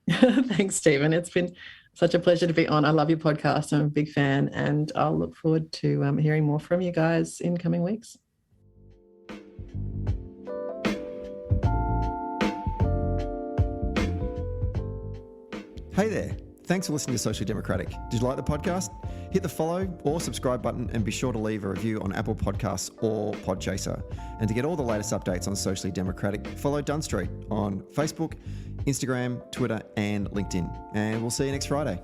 Thanks, Stephen. It's been such a pleasure to be on. I love your podcast. I'm a big fan, and I'll look forward to hearing more from you guys in coming weeks.
Hey there. Thanks for listening to Socially Democratic. Did you like the podcast? Hit the follow or subscribe button and be sure to leave a review on Apple Podcasts or Podchaser. And to get all the latest updates on Socially Democratic, follow Dunn Street on Facebook, Instagram, Twitter and LinkedIn. And we'll see you next Friday.